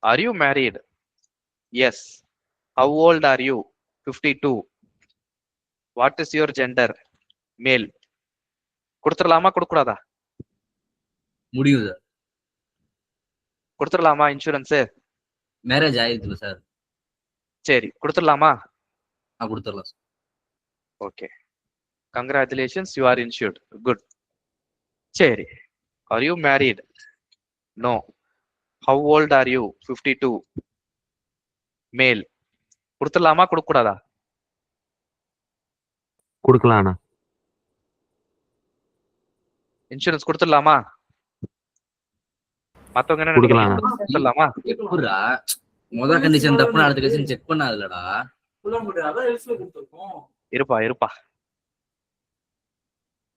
Are you married? Yes. How old are you? 52. What is your gender? Male. கொடுத்துடலாமா கொடுக்கூடாதா? முடியும் sir. கொடுத்துடலாமா insurance? Marriage ஆயிடுச்சு sir. சரி, கொடுத்துடலாமா? கொடுத்துடலாம் sir. Okay. Congratulations, you are insured. Good. சரி, are you married? No. How old are you? 52. Male. கொடுத்துடலாமா கொடுக்க கூடாதா? கொடுக்கலாண்ணா. இன்சூரன்ஸ் கொடுத்துடலாமா? மத்தவங்க என்ன கொடுக்கலாம். நினைக்கிறீங்க? கொடுத்துடலாமா? எப்படிடா முத கண்டிஷன் தப்புனா அடுத்த கண்டிஷன் செக் பண்ணாதுலடா. இருப்பா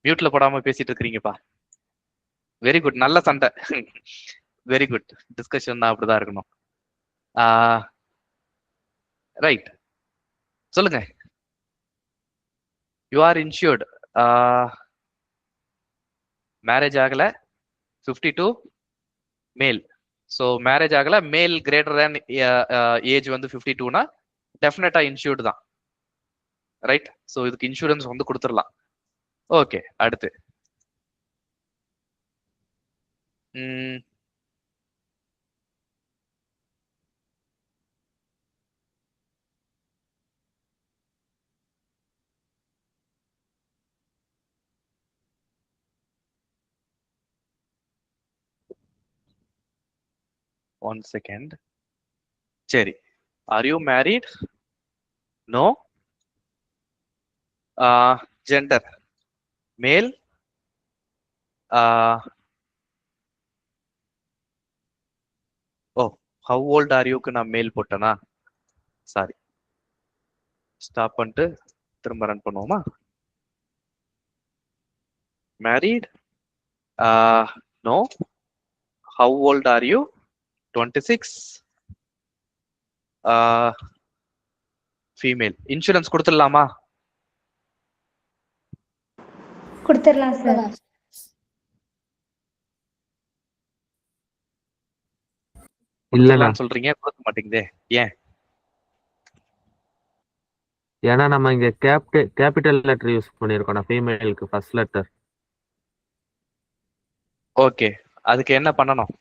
மியூட்ல போடாம பேசிட்டு இருக்கிறீங்கப்பா. வெரி குட், நல்ல சண்டை. வெரி குட் டிஸ்கஷன் தான், அப்படிதான் இருக்கணும். ரைட், சொல்லுங்க. You are insured. மேரேஜ் ஆகல, 52, மேல். ஸோ மேரேஜ் ஆகல, மேல் கிரேட்டர் தேன் ஏஜ் வந்து 52னா டெஃபினட்டா இன்சூர்டு தான். ரைட், ஸோ இதுக்கு இன்சூரன்ஸ் வந்து கொடுத்துடலாம். ஓகே, அடுத்து 1 second. சரி, are you married? No. Gender male. ஓ, ஹவு ஓல்ட் ஆர் யூக்கு நான் மேல் போட்டேனா? சாரி, ஸ்டாப் பண்ணிட்டு திரும்ப ரன் பண்ணுவோமா? Married? No. How old are you? 26. Female. Insurance கொடுத்துடலாமா? கொடுத்துடலாம் சார். இல்லண்ணா, சொல்றீங்க, கொடுக்க மாட்டேங்குதே, ஏன்? ஏன்னா நம்ம இங்க கேபிட்டல் லெட்டர் யூஸ் பண்ணிருக்கோம் ஃபீமேலுக்கு ஃபர்ஸ்ட் லெட்டர். ஓகே, அதுக்கு என்ன பண்ணணும்?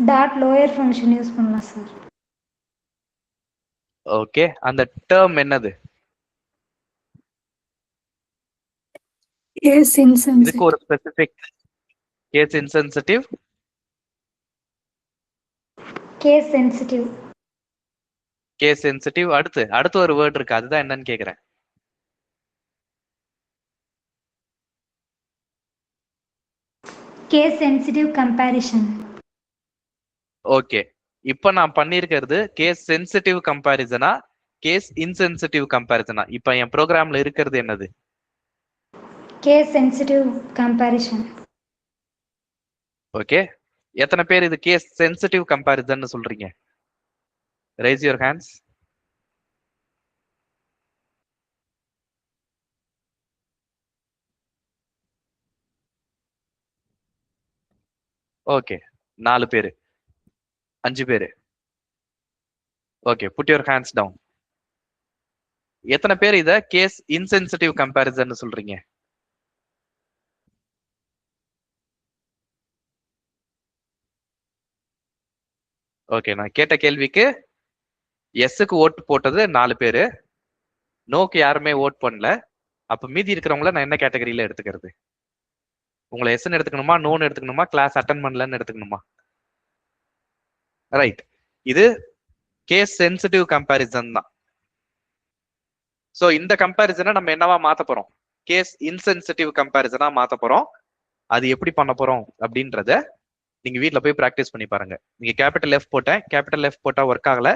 டாட் லோயர் ஃபங்க்ஷன் யூஸ் பண்ணலாம் சார். ஓகே, அந்த டேர்ம் என்னது? இதுக்கு ஒரு specific case insensitive. Case sensitive. Case sensitive. அடுத்து ஒரு வேர்ட் இருக்கு, அதுதான் என்னன்னு கேக்குறேன். Case sensitive comparison. ஓகே, இப்போ நான் பண்ணியிருக்கிறது கேஸ் சென்சிட்டிவ் கம்பேரிசனா கேஸ் இன்சென்சிட்டிவ் கம்பேரிசனா? இப்போ என் ப்ரோக்ராம்ல இருக்கிறது என்னது? Case sensitive comparison. ஓகே, எத்தனை பேர் இது கேஸ் சென்சிட்டிவ் கம்பேரிசன் சொல்றீங்க? Raise your hands. ஓகே, 4 பேரு, 5 பேரு. Okay, put your hands down. எத்தனை பேர் இத கேஸ் இன்சென்சிட்டிவ் கம்பேரிசன் சொல்றீங்க? ஓகே, நான் கேட்ட கேள்விக்கு எஸ்க்கு ஓட்டு போட்டது 4 பேரு, நோக்கு யாருமே ஓட் பண்ணல. அப்ப மீதி இருக்கிறவங்கள நான் என்ன கேட்டகரியில எடுத்துக்கிறது? உங்களை எஸ்ன்னு எடுத்துக்கணுமா, நோன்னு எடுத்துக்கணுமா, கிளாஸ் அட்டன் பண்ணலன்னு எடுத்துக்கணுமா? ரைட், இது கேஸ் சென்சிட்டிவ் கம்பேரிசன் தான். சோ இந்த கம்பேரிசனை நம்ம என்னவா மாத்த போறோம்? கேஸ் இன்சென்சிட்டிவ் கம்பேரிசனா மாத்த போறோம். அது எப்படி பண்ண போறோம் அப்படின்றத நீங்க வீட்ல போய் பிராக்டிஸ் பண்ணி பாருங்க. நீங்க கேபிட்டல் எஃப் போட்டேன், கேபிட்டல் எஃப் போட்டா ஒர்க் ஆகல,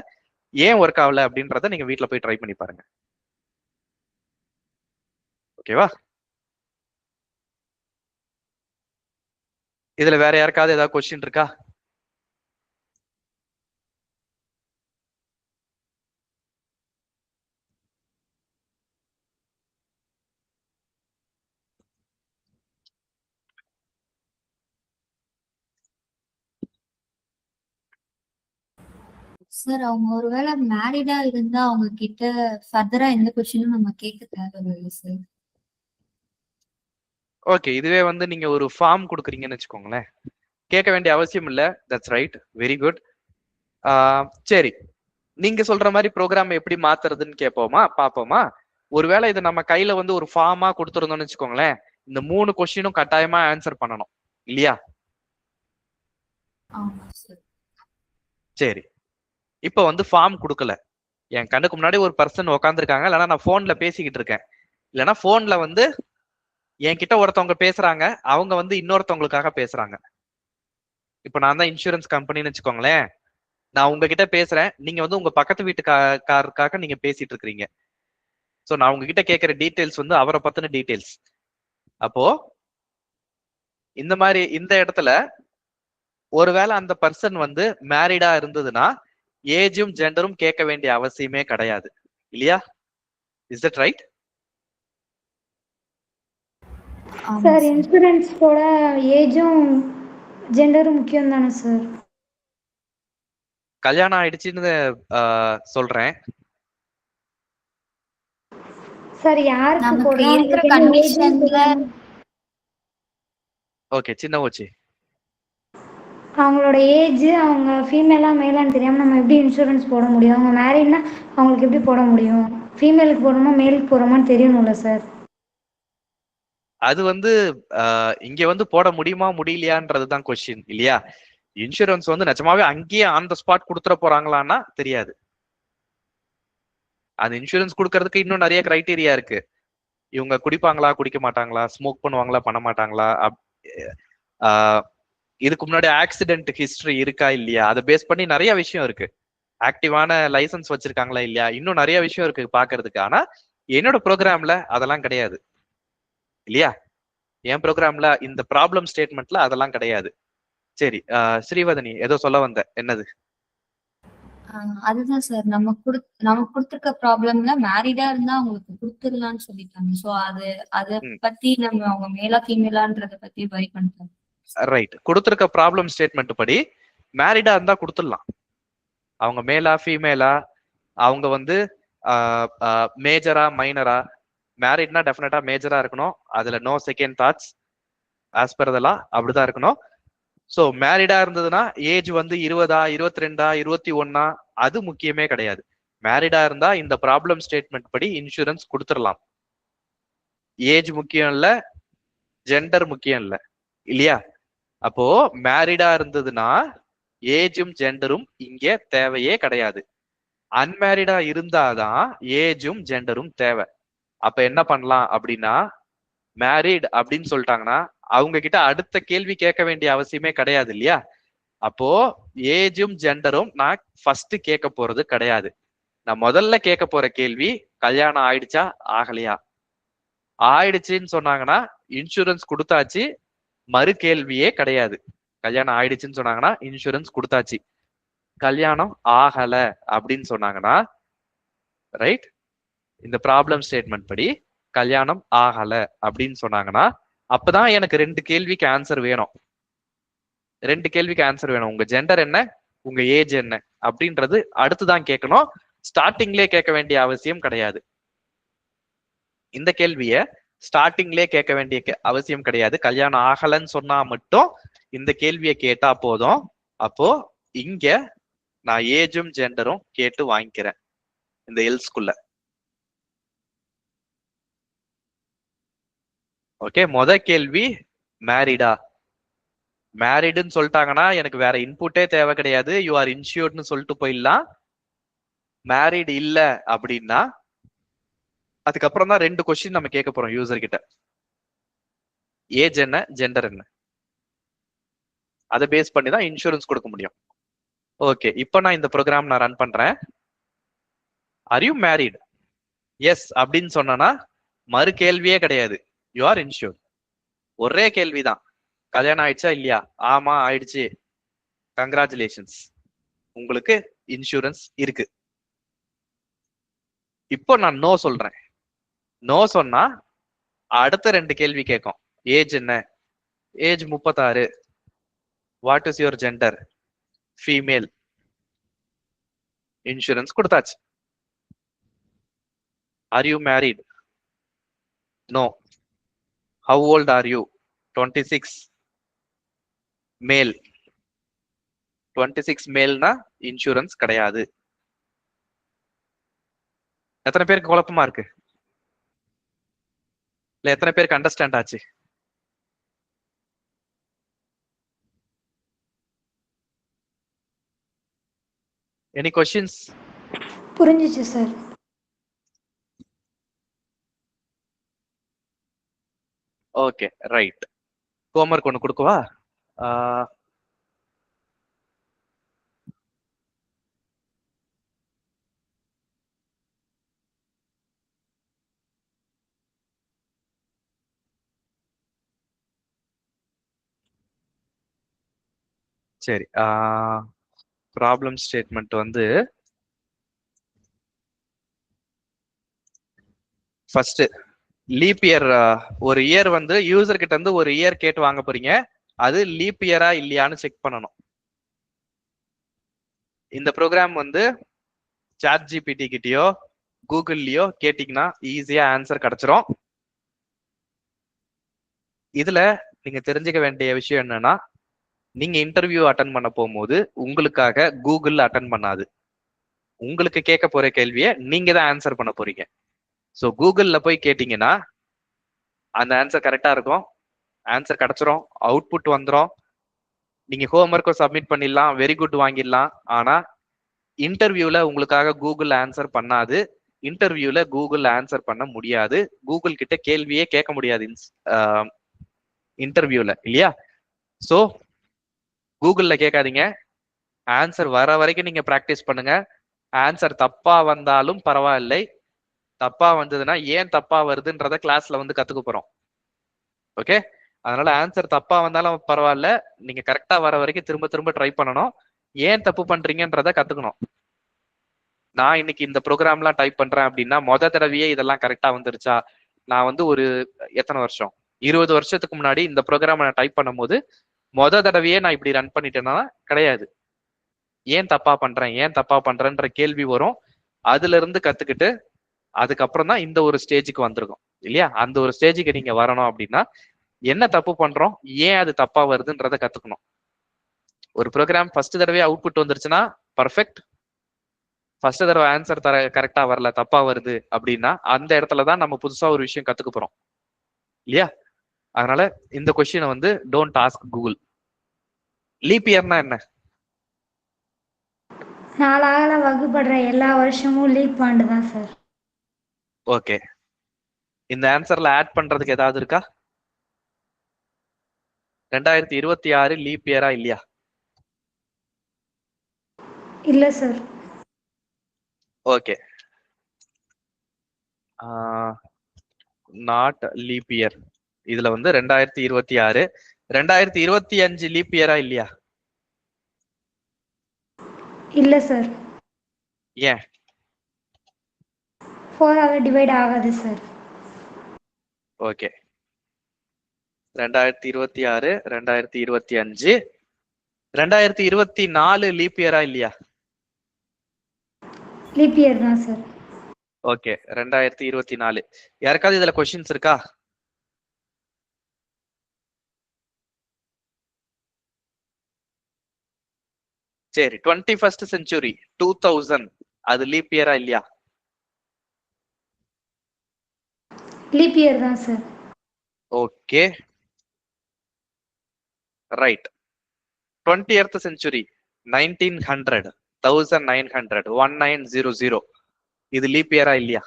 ஏன் ஒர்க் ஆகல அப்படின்றத நீங்க வீட்ல போய் ட்ரை பண்ணி பாருங்க. ஓகேவா? இதுல வேற யாருக்காவது ஏதாவது கொஸ்டின் இருக்கா? சார் அவங்க ஒருவேளை மேரிடா இருந்தா அவங்க கிட்ட ஃபர்தரா எந்த கொஸ்டினும் நம்ம கேட்க தேவையில்லை சார். ஓகே, இதுவே வந்து நீங்க ஒரு ஃபார்ம் கொடுக்குறீங்கன்னு வச்சுக்கோங்களேன், கேட்க வேண்டிய அவசியம் இல்லை. That's right, very good. சரி, நீங்க சொல்ற மாதிரி ப்ரோக்ராம் எப்படி மாத்துறதுன்னு பாப்போமா. ஒருவேளை இது நம்ம கையில வந்து ஒரு ஃபார்மா கொடுத்துருந்தோம்னு வச்சுக்கோங்களேன், இந்த 3 கொஸ்டினும் கட்டாயமா ஆன்சர் பண்ணணும் இல்லையா? சரி, இப்ப வந்து ஃபார்ம் கொடுக்கல, என் கண்ணுக்கு முன்னாடி ஒரு பர்சன் உட்காந்துருக்காங்க, இல்லைன்னா நான் போன்ல பேசிக்கிட்டு இருக்கேன், இல்லைன்னா போன்ல வந்து என்கிட்ட ஒருத்தவங்க பேசுறாங்க, அவங்க வந்து இன்னொருத்தவங்களுக்காக பேசுறாங்க. இப்ப நான் தான் இன்சூரன்ஸ் கம்பெனின்னு வச்சுக்கோங்களேன், நான் உங்ககிட்ட பேசுறேன், நீங்க வந்து உங்க பக்கத்து வீட்டுக்காரருக்காக நீங்க பேசிட்டு இருக்கிறீங்க. சோ நான் உங்ககிட்ட கேட்கிற டீடைல்ஸ் வந்து அவரை பத்தின டீடைல்ஸ். அப்போ இந்த மாதிரி இந்த இடத்துல ஒருவேளை அந்த பர்சன் வந்து மேரிடா இருந்ததுன்னா ஏஜும் ஜெண்டரும் கேட்க வேண்டிய அவசியமே கிடையாது இல்லையா? Is that right? Sir insurance போட ஏஜும் ஜெண்டரும் முக்கியம் தானே சார்? கல்யாணம் ஆயிடுச்சுன்னு சொல்றேன் சார். யாருக்கு நமக்கு இருக்கிற கண்டிஷன்ல ஓகே சின்ன ஓச்சி, அவங்களோட ஏஜ், அவங்க ஃபீமேலா மேலான்னு தெரியாம நம்ம எப்படி இன்சூரன்ஸ் போட முடியும்? அவங்க மேரிட்னா அவங்களுக்கு எப்படி போட முடியும்? ஃபீமேலுக்கு போடுறோமா மேலுக்கு போடுறோமான்னு தெரியணும்ல சார். அது வந்து இங்க வந்து போட முடியுமா முடியலையான்றதுதான் கொஸ்டின் இல்லையா? இன்சூரன்ஸ் வந்து நிஜமாவே அங்கேயே ஆன் த ஸ்பாட் கொடுத்துட போறாங்களான்னா தெரியாது. அது இன்சூரன்ஸ் கொடுக்கறதுக்கு இன்னும் நிறைய கிரைட்டீரியா இருக்கு. இவங்க குடிப்பாங்களா குடிக்க மாட்டாங்களா, ஸ்மோக் பண்ணுவாங்களா பண்ண மாட்டாங்களா, இதுக்கு முன்னாடி ஆக்சிடென்ட் ஹிஸ்டரி இருக்கா இல்லையா, அதை பேஸ் பண்ணி நிறைய விஷயம் இருக்கு. ஆக்டிவான லைசன்ஸ் வச்சிருக்காங்களா இல்லையா, இன்னும் நிறைய விஷயம் இருக்கு பாக்குறதுக்கு. ஆனா என்னோட ப்ரோக்ராம்ல அதெல்லாம் கிடையாது இல்லையா? என் ப்ரோக்ராம்ல இந்த ப்ராப்ளம் ஸ்டேட்மெண்ட்ல அதெல்லாம் கிடையாது. சரி, ஸ்ரீவதனி ஏதோ சொல்ல வந்த, என்னது? அதுதான் சார், நம்ம கொடுத்துருக்க ப்ராப்ளம்ல மேரிடா இருந்தா அவங்களுக்கு கொடுத்துடலாம்னு சொல்லிட்டாங்க. சோ அத பத்தி நம்ம அவங்க மேலா ஃபீமேலான்றத பத்தி வரி பண்ணிட்டோம். ரைட், கொடுத்துருக்க ப்ராப்ளம் ஸ்டேட்மெண்ட் படி மேரிடா இருந்தா கொடுத்துடலாம். அவங்க மேலா ஃபீமேலா, அவங்க வந்து மேஜரா மைனரா. மேரிட்னா டெஃபினட்டா மேஜரா இருக்கணும், அதுல no second thoughts. As per the law அப்படிதான் இருக்கணும். சோ மேரிடா இருந்ததுன்னா ஏஜ் வந்து 20, 22, 21 அது முக்கியமே கிடையாது. மேரிடா இருந்தா இந்த ப்ராப்ளம் ஸ்டேட்மெண்ட் படி இன்சூரன்ஸ் கொடுத்துடலாம். ஏஜ் முக்கியம் இல்ல, ஜெண்டர் முக்கியம் இல்ல இல்லையா? அப்போ மேரிடா இருந்ததுன்னா ஏஜும் ஜெண்டரும் இங்க தேவையே கிடையாது. அன்மேரிடா இருந்தாதான் ஏஜும் ஜெண்டரும் தேவை. அப்ப என்ன பண்ணலாம் அப்படின்னா, மேரிட் அப்படின்னு சொல்லிட்டாங்கன்னா அவங்க கிட்ட அடுத்த கேள்வி கேட்க வேண்டிய அவசியமே கிடையாது இல்லையா? அப்போ ஏஜும் ஜெண்டரும் நான் ஃபர்ஸ்ட் கேட்க போறது கிடையாது. நான் முதல்ல கேட்க போற கேள்வி கல்யாணம் ஆயிடுச்சா ஆகலையா. ஆயிடுச்சுன்னு சொன்னாங்கன்னா இன்சூரன்ஸ் கொடுத்தாச்சு, மறு கேள்வியே கிடையாது. கல்யாணம் ஆயிடுச்சுன்னு சொன்னாங்கன்னா இன்சூரன்ஸ் கொடுத்தாச்சு. கல்யாணம் ஆகல அப்படின்னு சொன்னாங்கன்னா, ரைட், இந்த ப்ராப்ளம் ஸ்டேட்மெண்ட் படி கல்யாணம் ஆகல அப்படின்னு சொன்னாங்கன்னா அப்பதான் எனக்கு 2 கேள்விக்கு ஆன்சர் வேணும். 2 கேள்விக்கு ஆன்சர் வேணும். உங்க ஜெண்டர் என்ன, உங்க ஏஜ் என்ன அப்படின்றது அடுத்துதான் கேட்கணும். ஸ்டார்டிங்லேயே கேட்க வேண்டிய அவசியம் கிடையாது. இந்த கேள்விய ஸ்டார்டிங்லேயே கேட்க வேண்டிய அவசியம் கிடையாது. கல்யாணம் ஆகலன்னு சொன்னா மட்டும் இந்த கேள்வியை கேட்டா போதும். அப்போ இங்க நான் ஏஜும் ஜெண்டரும் கேட்டு வாங்கிக்கிறேன் இந்த எல்ஸ்குள்ள. ஓகே, முத கேள்வி மேரிடா. மேரிடுன்னு சொல்லிட்டாங்கன்னா எனக்கு வேற இன்புட்டே தேவை கிடையாது, யூ ஆர் இன்சூர்ட்னு சொல்லிட்டு போயிடலாம். மேரிட் இல்ல அப்படின்னா அதுக்கப்புறம் தான் 2 கொஸ்டின் நம்ம கேட்க போறோம் யூசர் கிட்ட. ஏஜ் என்ன, ஜெண்டர் என்ன, அதை பேஸ் பண்ணி தான் இன்சூரன்ஸ் கொடுக்க முடியும். ஓகே, இப்போ நான் இந்த ப்ரோக்ராம் நான் ரன் பண்றேன். R you married? எஸ் அப்படின்னு சொன்னா மறு கேள்வியே கிடையாது, யூ ஆர் இன்சூர்ட். ஒரே கேள்விதான், கல்யாணம் ஆயிடுச்சா இல்லையா? ஆமா ஆயிடுச்சு, கங்க்ராச்சுலேஷன்ஸ், உங்களுக்கு இன்சூரன்ஸ் இருக்கு. இப்போ நான் நோ சொல்றேன். நோ சொன்னா அடுத்த 2 கேள்வி கேட்கும். ஏஜ் என்ன? Age 36. What is your gender? Female. Insurance கொடுத்தாச்சு. Are you married? No. How old are you? 26. Male. 26 மேல்னா insurance கிடையாது. எத்தனை பேருக்கு குழப்பமா இருக்கு? இல்ல எத்தனை பேருக்கு அண்டர்ஸ்டாண்ட் ஆச்சு? Any questions? புரிஞ்சிச்சு சார். Okay right. ஹோம்ஒர்க் ஒன்று கொடுக்கவா? சரி, ப்ராப்ளம் ஸ்டேட்மெண்ட் வந்து ஃபர்ஸ்ட் லீப் இயர். ஒரு இயர் வந்து யூசர் கிட்ட இருந்து ஒரு இயர் கேட்டு வாங்க போறீங்க. அது லீப் இயரா இல்லையான்னு செக் பண்ணணும். இந்த ப்ரோக்ராம் வந்து சாட் ஜிபிடி கிட்டயோ கூகுள்லயோ கேட்டீங்கன்னா ஈஸியா ஆன்சர் கிடைச்சிரும். இதுல நீங்க தெரிஞ்சுக்க வேண்டிய விஷயம் என்னன்னா, நீங்க இன்டர்வியூ அட்டன் பண்ண போகும்போது உங்களுக்காக கூகுள் அட்டன் பண்ணாது. உங்களுக்கு கேட்க போற கேள்வியை நீங்க தான் ஆன்சர் பண்ண போறீங்க. ஸோ கூகுள்ல போய் கேட்டீங்கன்னா அந்த ஆன்சர் கரெக்டா இருக்கும், ஆன்சர் கிடைச்சிரும், அவுட்புட் வந்துடும். நீங்க ஹோம்ஒர்க்கும் சப்மிட் பண்ணிடலாம், வெரி குட் வாங்கிடலாம். ஆனா இன்டர்வியூல உங்களுக்காக கூகுள் ஆன்சர் பண்ணாது. இன்டர்வியூல கூகுள் ஆன்சர் பண்ண முடியாது. கூகுள் கிட்ட கேள்வியே கேட்க முடியாது இன்டர்வியூல, இல்லையா? ஸோ கூகுள்ல கேட்காதீங்க. ஆன்சர் வர வரைக்கும் நீங்க பிராக்டிஸ் பண்ணுங்க. ஆன்சர் தப்பா வந்தாலும் பரவாயில்லை. தப்பா வந்ததுன்னா ஏன் தப்பா வருதுன்றத கிளாஸ்ல வந்து கத்துக்க போறோம். ஓகே, அதனால ஆன்சர் தப்பா வந்தாலும் பரவாயில்ல, நீங்க கரெக்டா வர வரைக்கும் திரும்ப திரும்ப ட்ரை பண்ணணும். ஏன் தப்பு பண்றீங்கன்றத கத்துக்கணும். நான் இன்னைக்கு இந்த ப்ரோக்ராம்லாம் டைப் பண்றேன் அப்படின்னா மொத தடவையே இதெல்லாம் கரெக்டா வந்துருச்சா? நான் வந்து ஒரு எத்தனை வருஷம், 20 வருஷத்துக்கு முன்னாடி இந்த ப்ரோக்ராம் நான் டைப் பண்ணும் போது மொத தடவையே நான் இப்படி ரன் பண்ணிட்டேன்னா கிடையாது. ஏன் தப்பா பண்றேன்ற கேள்வி வரும். அதுல இருந்து கத்துக்கிட்டு அதுக்கப்புறம் தான் இந்த ஒரு ஸ்டேஜுக்கு வந்திருக்கும், இல்லையா? அந்த ஒரு ஸ்டேஜுக்கு நீங்க வரணும் அப்படின்னா என்ன தப்பு பண்றோம், ஏன் அது தப்பா வருதுன்றத கத்துக்கணும். ஒரு ப்ரோக்ராம் ஃபர்ஸ்ட் தடவை அவுட்புட் வந்துருச்சுன்னா பர்ஃபெக்ட். ஃபர்ஸ்ட் தடவை ஆன்சர் கரெக்டா வரல, தப்பா வருது அப்படின்னா அந்த இடத்துலதான் நம்ம புதுசா ஒரு விஷயம் கத்துக்க போறோம், இல்லையா? அதனால இந்த கொஸ்டினை வந்து டோன்ட் ஆஸ்க் கூகுள். லீப் இயர்னா என்ன? நாளாக வகுப்படுற எல்லா வருஷமும் லீப் ஆண்டு தான் சார். ஓகே, இந்த ஆன்சர்ல ஆட் பண்றதுக்கு ஏதாவது இருக்கா? 2026 லீப் இயரா இல்லையா? இல்ல sir. Okay, not leap year. இதுல வந்து 2026. 2025 லீப் இயரா இல்லையா? இல்ல சார். ஏன்? 4 டிவைட் ஆகாது சார். ஓகே, 2026, 2025, 2024 லீப் இயரா இல்லையா? லீப் இயர் தான் சார். ஓகே, 2024. யாருக்காவது இதுல கொஸ்டின்ஸ் இருக்கா? சரி, 21st century 2000 அது லீப் இயரா இல்லையா? லீப் இயர் தான் sir. Okay right. 20th century 1900 1900 இது லீப் இயரா இல்லையா?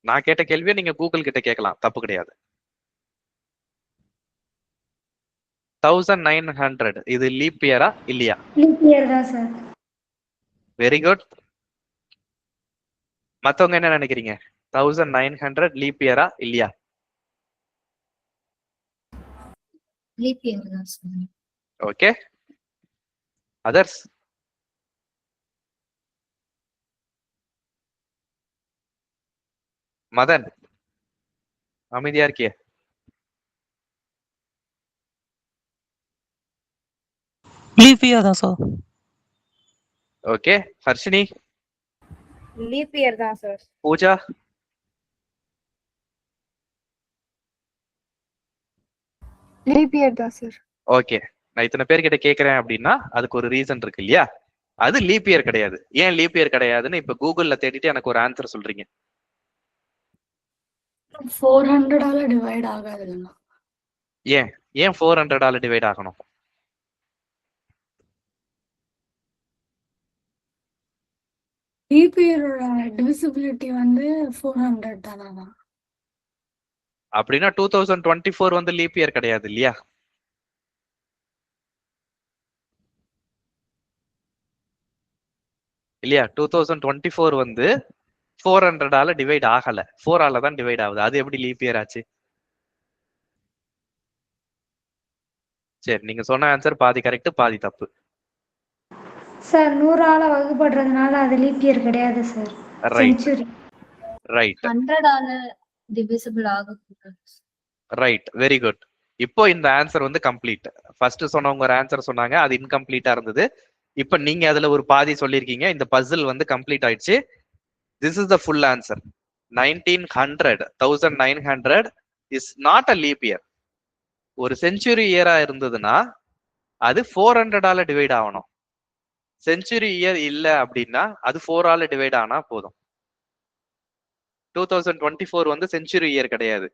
நான் கேட்ட கேள்வியை நீங்க கூகுள் கிட்ட கேட்கலாம், தப்பு கிடையாது. 1900 இது லீப் இயரா இல்லையா? லீப் இயர் தான் சார். Very good. மத்தவங்க என்ன நினைக்கிறீங்க? 1900 லீப் இயரா இல்லையா? லீப் இயர் தான் சார். Okay, others? மதன் அமைதியா இருக்கிய? லீப் இயர் தான் sir. Okay, Harshini? Leap year தான் சார். பூஜா? லீப் இயர் தான் சார். ஓகே, நான் இத்தனை பேர்கிட்ட கேட்கறேன் அப்படின்னா அதுக்கு ஒரு ரீசன் இருக்கு இல்லையா? அது லீப் இயர் கிடையாது. ஏன் லீப் இயர் கிடையாதுன்னு இப்ப கூகுள்ல தேடிட்டு எனக்கு ஒரு ஆன்சர் சொல்றீங்க. 400ஆல டிவைட் ஆகாதுல்ல. ஏன் 400ஆல டிவைட் ஆகணும்? லீப் இயரோட டிவிசிபிலிட்டி வந்து 400 தானா? அப்படின்னா 2024 வந்து லீப் இயர் கிடையாது இல்லையா? இல்லையா? 2024 வந்து 400ஆல டிவைட் ஆகல, 4ஆல தான் டிவைட் ஆகுது. அது எப்படி லீப் இயர் ஆச்சு? சரி, நீங்க சொன்ன ஆன்சர் பாதி கரெக்ட் பாதி தப்பு. சார் 100ஆல வகுப்படுறதுனால அது லீப் இயர் கிடையாது சார். Right century. ரைட் 100ஆல டிவிசிபிள் ஆகக்கூடாது. Right, very good. இப்போ இந்த ஆன்சர் வந்து கம்ப்ளீட். ஃபர்ஸ்ட் சொன்னவங்க ஒரு ஆன்சர் சொன்னாங்க, அது இன்கம்ப்ளீட்டா இருந்தது. இப்போ நீங்க அதுல ஒரு பாதி சொல்லியிருக்கீங்க. இந்த பசில் வந்து கம்ப்ளீட் ஆயிடுச்சு. This is the full answer. 1900 is not a leap year. ஒரு செஞ்சுரி இயரா இருந்ததுன்னா அது 400ஆல டிவைட் ஆகணும். செஞ்சுரி இயர் இல்ல அப்படின்னா அது 4ஆல டிவைட் ஆனா போதும். 2024 வந்து செஞ்சுரி இயர் கிடையாது.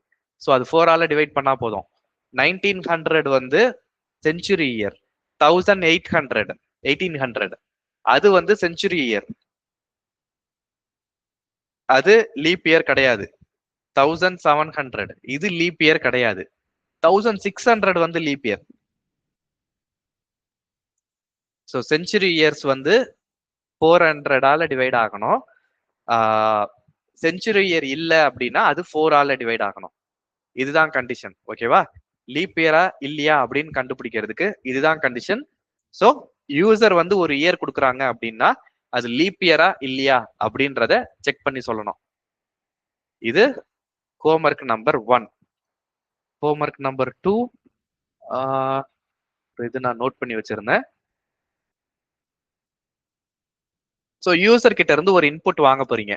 ஸோ அது 4ஆல டிவைட் பண்ணா போதும். 1900 வந்து செஞ்சுரி இயர். 1800 அது வந்து செஞ்சுரி இயர். அது லீப் இயர் கிடையாது. 1700 இது லீப் இயர் கிடையாது. 1600 வந்து leap year. So century years வந்து 400ஆல டிவைட் ஆகணும். செஞ்சுரி இயர் இல்ல அப்படின்னா அது 4ஆல டிவைட் ஆகணும். இதுதான் கண்டிஷன். ஓகேவா? லீப் இயரா இல்லையா அப்படின்னு கண்டுபிடிக்கிறதுக்கு இதுதான் கண்டிஷன். ஸோ யூசர் வந்து ஒரு இயர் கொடுக்குறாங்க அப்படின்னா அது லீப் இயரா இல்லையா அப்படின்றத செக் பண்ணி சொல்லணும். இது ஹோம்ஒர்க் நம்பர் 1. ஹோம்ஒர்க் நம்பர் 2 இது நான் நோட் பண்ணி வச்சிருந்தேன். ஸோ யூசர் கிட்ட இருந்து ஒரு இன்புட் வாங்க போறீங்க.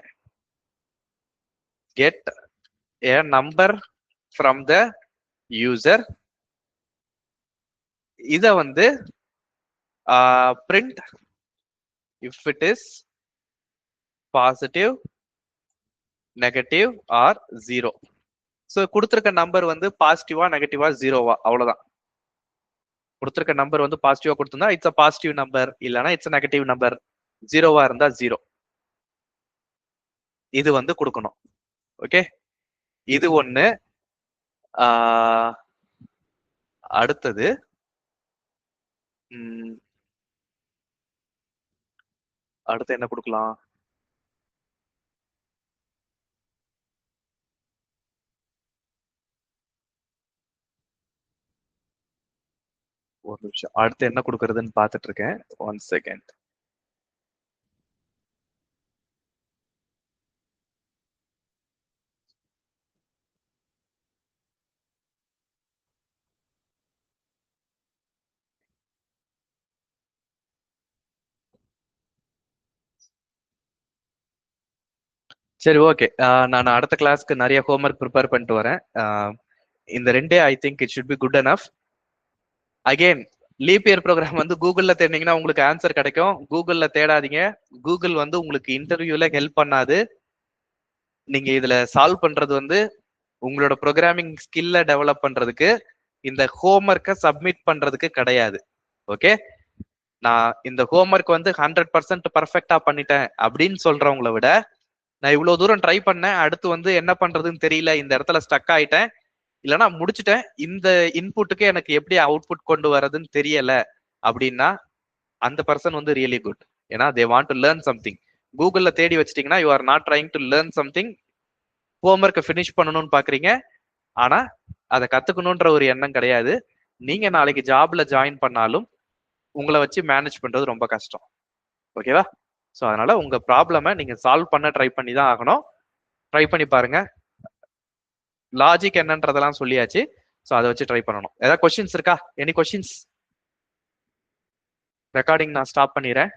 Get a number from the user. இத வந்து print if it is positive, negative or 0. So கொடுத்துருக்க நம்பர் வந்து பாசிட்டிவா நெகட்டிவா ஜீரோவா, அவ்வளவுதான். கொடுத்துருக்க நம்பர் வந்து பாசிட்டிவா கொடுத்திருந்தா இட்ஸ் அ பாசிட்டிவ் நம்பர், இல்லைன்னா இட்ஸ் நெகட்டிவ் நம்பர். ஜீரோவா இருந்தா 0. இது வந்து கொடுக்கணும். ஓகே, இது ஒண்ணு. அடுத்தது அடுத்து என்ன கொடுக்கலாம்? ஒரு நிமிஷம், அடுத்து என்ன கொடுக்கறதுன்னு பார்த்துட்டு இருக்கேன். 1 செகண்ட். சரி, ஓகே. நான் அடுத்த கிளாஸ்க்கு நிறைய ஹோம்ஒர்க் ப்ரிப்பேர் பண்ணிட்டு வரேன். இந்த 2 I think it should be good enough. Again leap year program வந்து கூகுள்ல தேடினீங்கன்னா உங்களுக்கு ஆன்சர் கிடைக்கும். கூகுள்ல தேடாதீங்க. கூகுள் வந்து உங்களுக்கு இன்டர்வியூல ஹெல்ப் பண்ணாது. நீங்க இதுல சால்வ் பண்றது வந்து உங்களோட ப்ரோக்ராமிங் ஸ்கில்ல டெவலப் பண்றதுக்கு, இந்த ஹோம்ஒர்க்கை சப்மிட் பண்றதுக்கு கிடையாது. ஓகே, நான் இந்த ஹோம்ஒர்க் வந்து 100% பர்ஃபெக்டா பண்ணிட்டேன் அப்படின்னு சொல்றவங்களை விட, நான் இவ்வளவு தூரம் ட்ரை பண்ணேன், அடுத்து வந்து என்ன பண்றதுன்னு தெரியல, இந்த இடத்துல ஸ்டக் ஆயிட்டேன், இல்லைன்னா முடிச்சுட்டேன், இந்த இன்புட்டுக்கு எனக்கு எப்படி அவுட்புட் கொண்டு வரதுன்னு தெரியல அப்படின்னா அந்த பர்சன் வந்து ரியலி குட். ஏன்னா they want to learn something. கூகுள்ல தேடி வச்சிட்டீங்கன்னா you are not trying to learn something. ஹோம்ஒர்க்கை ஃபினிஷ் பண்ணணும்னு பாக்குறீங்க, ஆனா அதை கத்துக்கணுன்ற ஒரு எண்ணம் கிடையாது. நீங்க நாளைக்கு ஜாப்ல ஜாயின் பண்ணாலும் உங்களை வச்சு மேனேஜ் பண்றது ரொம்ப கஷ்டம். ஓகேவா? ஸோ அதனால உங்க ப்ராப்ளமை நீங்க சால்வ் பண்ண ட்ரை பண்ணி தான் ஆகணும். ட்ரை பண்ணி பாருங்க. லாஜிக் என்னன்றதெல்லாம் சொல்லியாச்சு. ஸோ அதை வச்சு ட்ரை பண்ணணும். ஏதாவது கொஸ்டின்ஸ் இருக்கா? Any questions? ரெக்கார்டிங் நான் ஸ்டாப் பண்ணிடுறேன்.